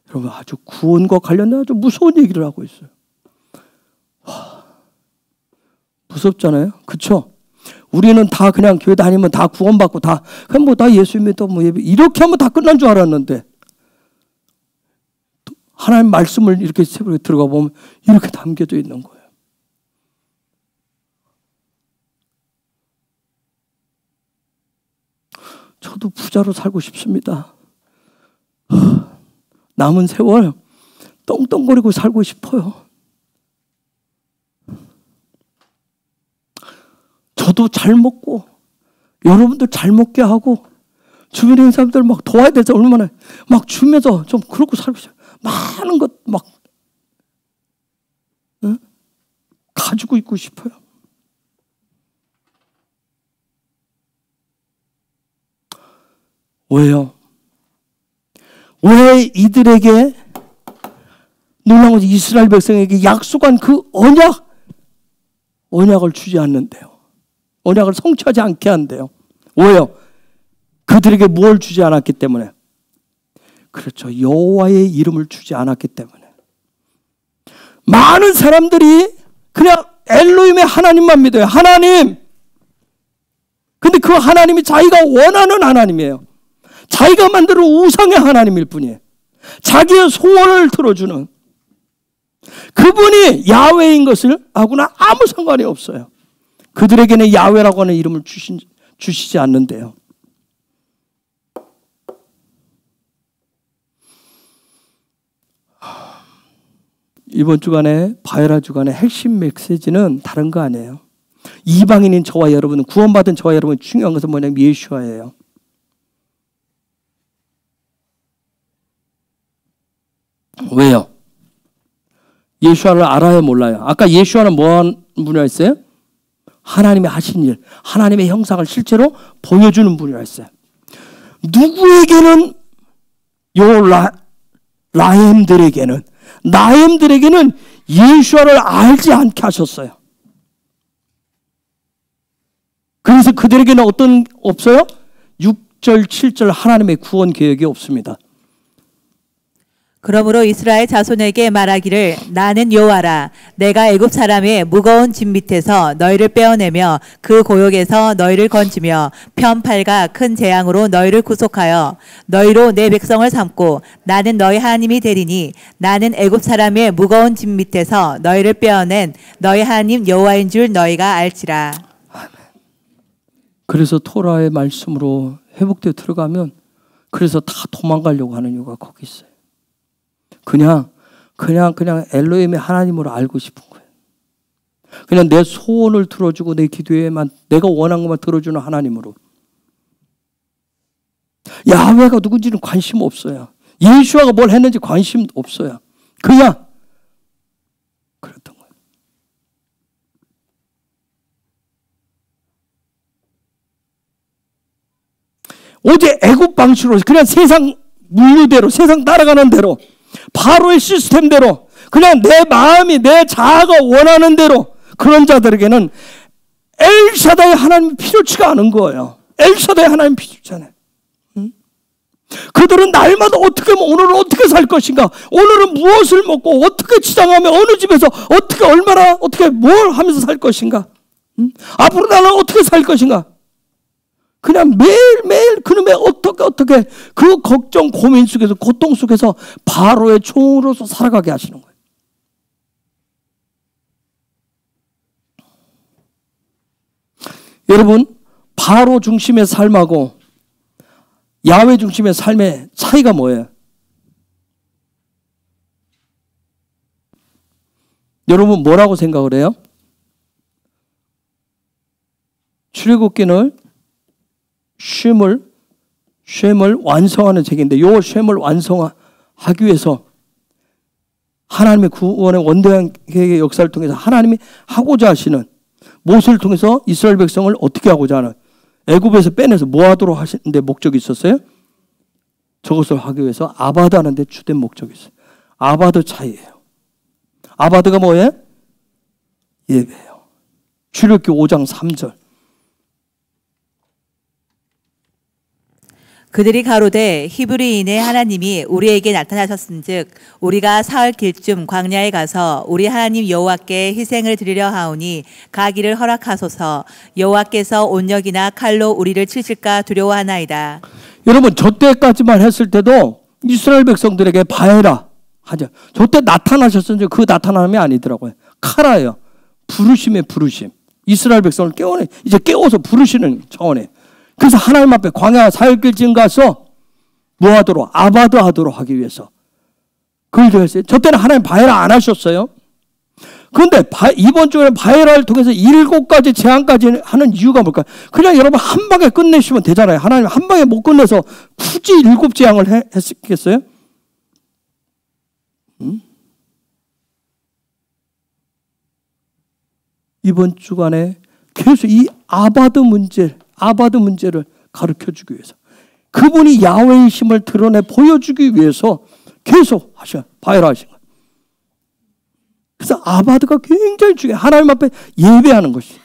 여러분 아주 구원과 관련된 아주 무서운 얘기를 하고 있어요. 무섭잖아요. 그렇죠? 우리는 다 그냥 교회 다니면 다 구원받고 다 그냥 뭐 다 예수 믿어 뭐 예배 이렇게 하면 다 끝난 줄 알았는데 하나님 말씀을 이렇게 새벽에 들어가 보면 이렇게 담겨져 있는 거예요. 저도 부자로 살고 싶습니다. 남은 세월 떵떵거리고 살고 싶어요. 저도 잘 먹고 여러분들 잘 먹게 하고 주변에 있는 사람들 막 도와야 되죠. 얼마나 막 주면서 좀 그러고 살고 싶어요. 많은 것 막 가지고 있고 싶어요. 왜요? 왜 이들에게 놀라운 것이 이스라엘 백성에게 약속한 그 언약을 주지 않는데요? 언약을 성취하지 않게 한대요. 왜요? 그들에게 뭘 주지 않았기 때문에. 그렇죠. 여호와의 이름을 주지 않았기 때문에. 많은 사람들이 그냥 엘로힘의 하나님만 믿어요. 하나님. 근데 그 하나님이 자기가 원하는 하나님이에요. 자기가 만드는 우상의 하나님일 뿐이에요. 자기의 소원을 들어주는 그분이 야훼인 것을 하고는 아무 상관이 없어요. 그들에게는 야훼라고 하는 이름을 주시지 않는데요. 이번 주간에 바이라 주간의 핵심 메시지는 다른 거 아니에요. 이방인인 저와 여러분, 구원받은 저와 여러분 중요한 것은 뭐냐면 예수와예요. 왜요? 예수와를 알아요, 몰라요? 아까 예수와는 뭐한 분이었어요? 하나님이 하신 일, 하나님의 형상을 실제로 보여주는 분이었어요. 누구에게는 나햄들에게는 예수와를 알지 않게 하셨어요. 그래서 그들에게는 없어요? 6절, 7절 하나님의 구원 계획이 없습니다. 그러므로 이스라엘 자손에게 말하기를 나는 여호와라. 내가 애굽 사람의 무거운 짐 밑에서 너희를 빼어내며 그 고역에서 너희를 건지며 편팔과 큰 재앙으로 너희를 구속하여 너희로 내 백성을 삼고 나는 너희 하나님이 되리니 나는 애굽 사람의 무거운 짐 밑에서 너희를 빼어낸 너희 하나님 여호와인 줄 너희가 알지라. 그래서 토라의 말씀으로 회복되어 들어가면 그래서 다 도망가려고 하는 이유가 거기 있어요. 그냥 엘로힘의 하나님으로 알고 싶은 거예요. 그냥 내 소원을 들어주고 내 기도에만 내가 원한 것만 들어주는 하나님으로. 야훼가 누군지는 관심 없어요. 예수와가 뭘 했는지 관심 없어요. 그냥 그랬던 거예요. 어제 애굽 방식으로 그냥 세상 물류대로 세상 따라가는 대로 바로의 시스템대로 그냥 내 마음이 내 자아가 원하는 대로 그런 자들에게는 엘샤다의 하나님이 필요치가 않은 거예요. 엘샤다의 하나님이 필요치 않아요. 그들은 날마다 어떻게 오늘은 어떻게 살 것인가, 오늘은 무엇을 먹고 어떻게 치장하며 어느 집에서 어떻게 얼마나 어떻게 뭘 하면서 살 것인가, 앞으로 나는 어떻게 살 것인가, 그냥 매일매일 그놈의 어떻게 그 걱정 고민 속에서 고통 속에서 바로의 종으로서 살아가게 하시는 거예요. 여러분, 바로 중심의 삶하고 야훼 중심의 삶의 차이가 뭐예요? 여러분 뭐라고 생각을 해요? 출애굽기는 셈을 완성하는 책인데 요 셈을 완성하기 위해서 하나님의 구원의 원대한 계획의 역사를 통해서 하나님이 하고자 하시는 모세를 통해서 이스라엘 백성을 어떻게 하고자 하는 애굽에서 빼내서 뭐 하도록 하시는데 목적이 있었어요? 저것을 하기 위해서 아바드 하는데 주된 목적이 있어요. 아바드 차이예요. 아바드가 뭐예요? 예배예요. 출애굽기 5장 3절. 그들이 가로되 히브리인의 하나님이 우리에게 나타나셨은즉 우리가 사흘 길쯤 광야에 가서 우리 하나님 여호와께 희생을 드리려 하오니 가기를 허락하소서. 여호와께서 온역이나 칼로 우리를 치실까 두려워하나이다. 여러분, 저 때까지만 했을 때도 이스라엘 백성들에게 바해라 하죠. 저 때 나타나셨는데 그 나타남이 아니더라고요. 카라예요. 부르심의 부르심. 이스라엘 백성을 깨워내, 이제 깨워서 부르시는 차원에. 그래서 하나님 앞에 광야 사흘길쯤 가서 뭐 하도록? 아바드 하도록 하기 위해서. 그걸 했어요. 저 때는 하나님 바해라 안 하셨어요. 그런데 이번 주에는 바해라를 통해서 7가지 재앙까지 하는 이유가 뭘까요? 그냥 여러분 한 방에 끝내시면 되잖아요. 하나님 한 방에 못 끝내서 굳이 7재앙을 했겠어요? 이번 주간에 계속 이 아바드 문제를 가르쳐주기 위해서, 그분이 야훼의 힘을 드러내 보여주기 위해서 계속 바해라 하신 거예요. 그래서 아바드가 굉장히 중요해요. 하나님 앞에 예배하는 것이.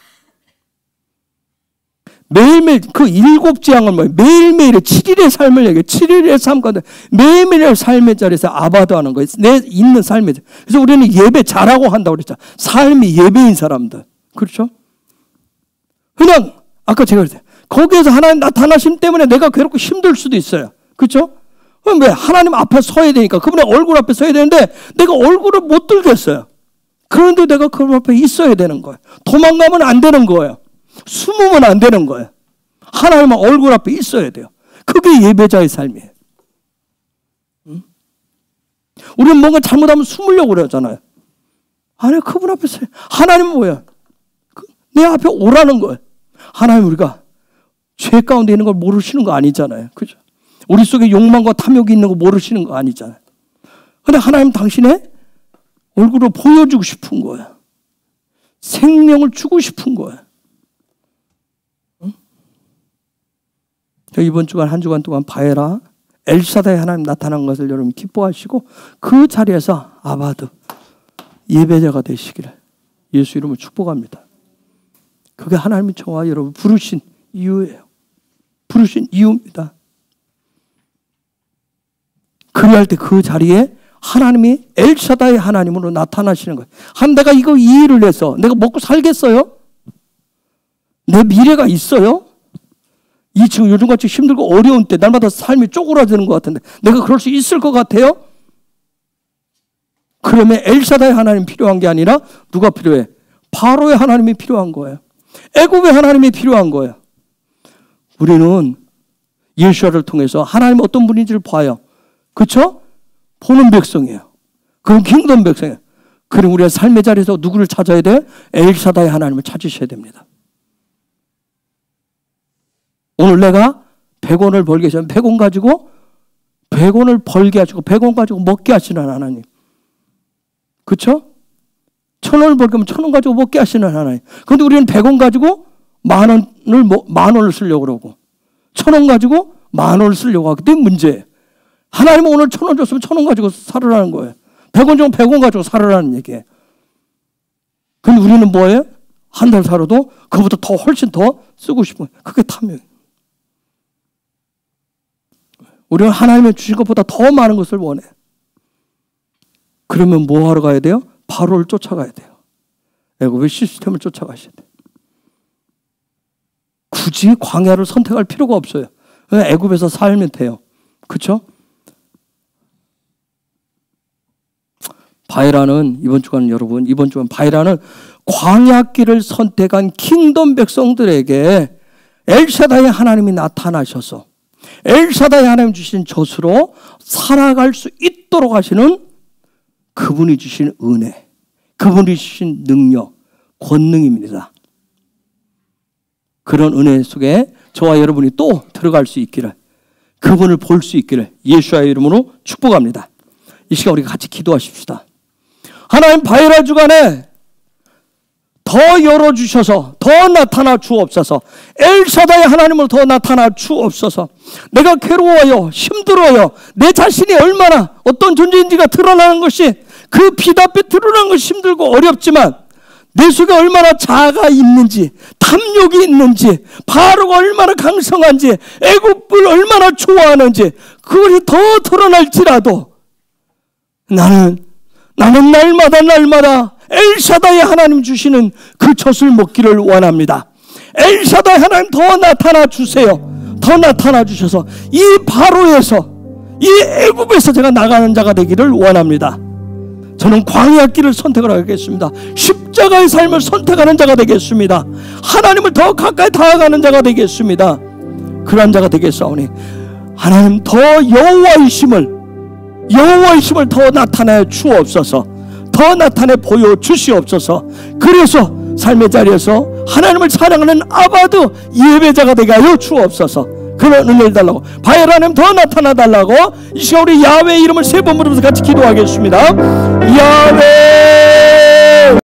매일매일 그 7재앙을 뭐예요? 매일매일의 7일의 삶을 얘기해요. 7일의 삶 가운데 매일매일의 삶의 자리에서 아바드 하는 거예요. 내 있는 삶의 자리. 그래서 우리는 예배 잘하고 한다고 그랬죠. 삶이 예배인 사람들. 그렇죠? 그냥 아까 제가 그랬어요. 거기에서 하나님 나타나심 때문에 내가 괴롭고 힘들 수도 있어요. 그렇죠? 그럼 왜? 하나님 앞에 서야 되니까. 그분의 얼굴 앞에 서야 되는데 내가 얼굴을 못 들겠어요. 그런데 내가 그분 앞에 있어야 되는 거예요. 도망가면 안 되는 거예요. 숨으면 안 되는 거예요. 하나님 얼굴 앞에 있어야 돼요. 그게 예배자의 삶이에요. 우리는 뭔가 잘못하면 숨으려고 그러잖아요. 아니, 그분 앞에 서요. 하나님은 뭐예요? 내 앞에 오라는 거예요. 하나님, 우리가 죄 가운데 있는 걸 모르시는 거 아니잖아요. 그죠? 우리 속에 욕망과 탐욕이 있는 거 모르시는 거 아니잖아요. 근데 하나님 당신의 얼굴을 보여주고 싶은 거예요. 생명을 주고 싶은 거예요. 이번 주간 한 주간 동안 바해라, 엘샤다의 하나님 나타난 것을 여러분 기뻐하시고 그 자리에서 아바드 예배자가 되시기를 예수 이름으로 축복합니다. 그게 하나님이 저와 여러분 부르신 이유예요. 부르신 이유입니다. 그리할 때 그 자리에 하나님이 엘샤다의 하나님으로 나타나시는 거예요. 내가 이거 이 일을 해서 내가 먹고 살겠어요? 내 미래가 있어요? 이 지금 요즘같이 힘들고 어려운 때 날마다 삶이 쪼그라드는 것 같은데 내가 그럴 수 있을 것 같아요? 그러면 엘샤다의 하나님이 필요한 게 아니라 누가 필요해? 바로의 하나님이 필요한 거예요. 애굽의 하나님이 필요한 거예요. 우리는 예수를 통해서 하나님 어떤 분인지를 봐요. 그렇죠? 보는 백성이에요. 그럼 킹덤 백성이에요. 그럼 우리가 삶의 자리에서 누구를 찾아야 돼? 엘샤다의 하나님을 찾으셔야 됩니다. 오늘 내가 100원을 벌게 하시면 100원 가지고 100원을 벌게 하시고 100원 가지고 먹게 하시는 하나님. 그렇죠? 1000원을 벌게 하면 1000원 가지고 먹게 하시는 하나님. 그런데 우리는 100원 가지고 만 원을 쓰려고 그러고 1000원 가지고 10,000원을 쓰려고 하기 때문에 문제예요. 하나님은 오늘 1000원 줬으면 1000원 가지고 살으라는 거예요. 100원 주면 100원 가지고 살으라는 얘기예요. 근데 우리는 뭐예요? 한 달 살아도 그보다 더 훨씬 더 쓰고 싶어요. 그게 탐욕이에요. 우리는 하나님의 주신 것보다 더 많은 것을 원해요. 그러면 뭐 하러 가야 돼요? 바로를 쫓아가야 돼요. 애굽의 시스템을 쫓아가셔야 돼요. 굳이 광야를 선택할 필요가 없어요. 애굽에서 살면 돼요. 그렇죠? 바해라는 이번 주간 바해라는 광야길을 선택한 킹덤 백성들에게 엘샤다의 하나님이 나타나셔서 엘샤다의 하나님 주신 젖으로 살아갈 수 있도록 하시는 그분이 주신 은혜, 그분이 주신 능력, 권능입니다. 그런 은혜 속에 저와 여러분이 또 들어갈 수 있기를, 그분을 볼 수 있기를 예수의 이름으로 축복합니다. 이 시간 우리가 같이 기도하십시다. 하나님, 바해라 주간에 더 열어주셔서 더 나타나 주옵소서. 엘샤다의 하나님으로 더 나타나 주옵소서. 내가 괴로워요, 힘들어요, 내 자신이 얼마나 어떤 존재인지가 드러나는 것이, 그 빛 앞에 드러나는 것이 힘들고 어렵지만 내 속에 얼마나 자아가 있는지, 탐욕이 있는지, 바로가 얼마나 강성한지, 애굽을 얼마나 좋아하는지 그것이 더 드러날지라도 나는 날마다 엘샤다이 하나님 주시는 그 젖을 먹기를 원합니다. 엘샤다이 하나님 더 나타나 주세요. 더 나타나 주셔서 이 바로에서, 이 애굽에서 제가 나가는 자가 되기를 원합니다. 저는 광야 길을 선택을 하겠습니다. 십자가의 삶을 선택하는 자가 되겠습니다. 하나님을 더 가까이 다가가는 자가 되겠습니다. 그러한 자가 되겠사오니 하나님 더 여호와이심을 더 나타내 주옵소서. 더 나타내 보여 주시옵소서. 그래서 삶의 자리에서 하나님을 사랑하는 아바드 예배자가 되게 하여 주옵소서. 그런 은혜를 달라고, 바엘 하나님 더 나타나 달라고 이 시간 우리 야훼 이름을 3번 부르면서 같이 기도하겠습니다. 야훼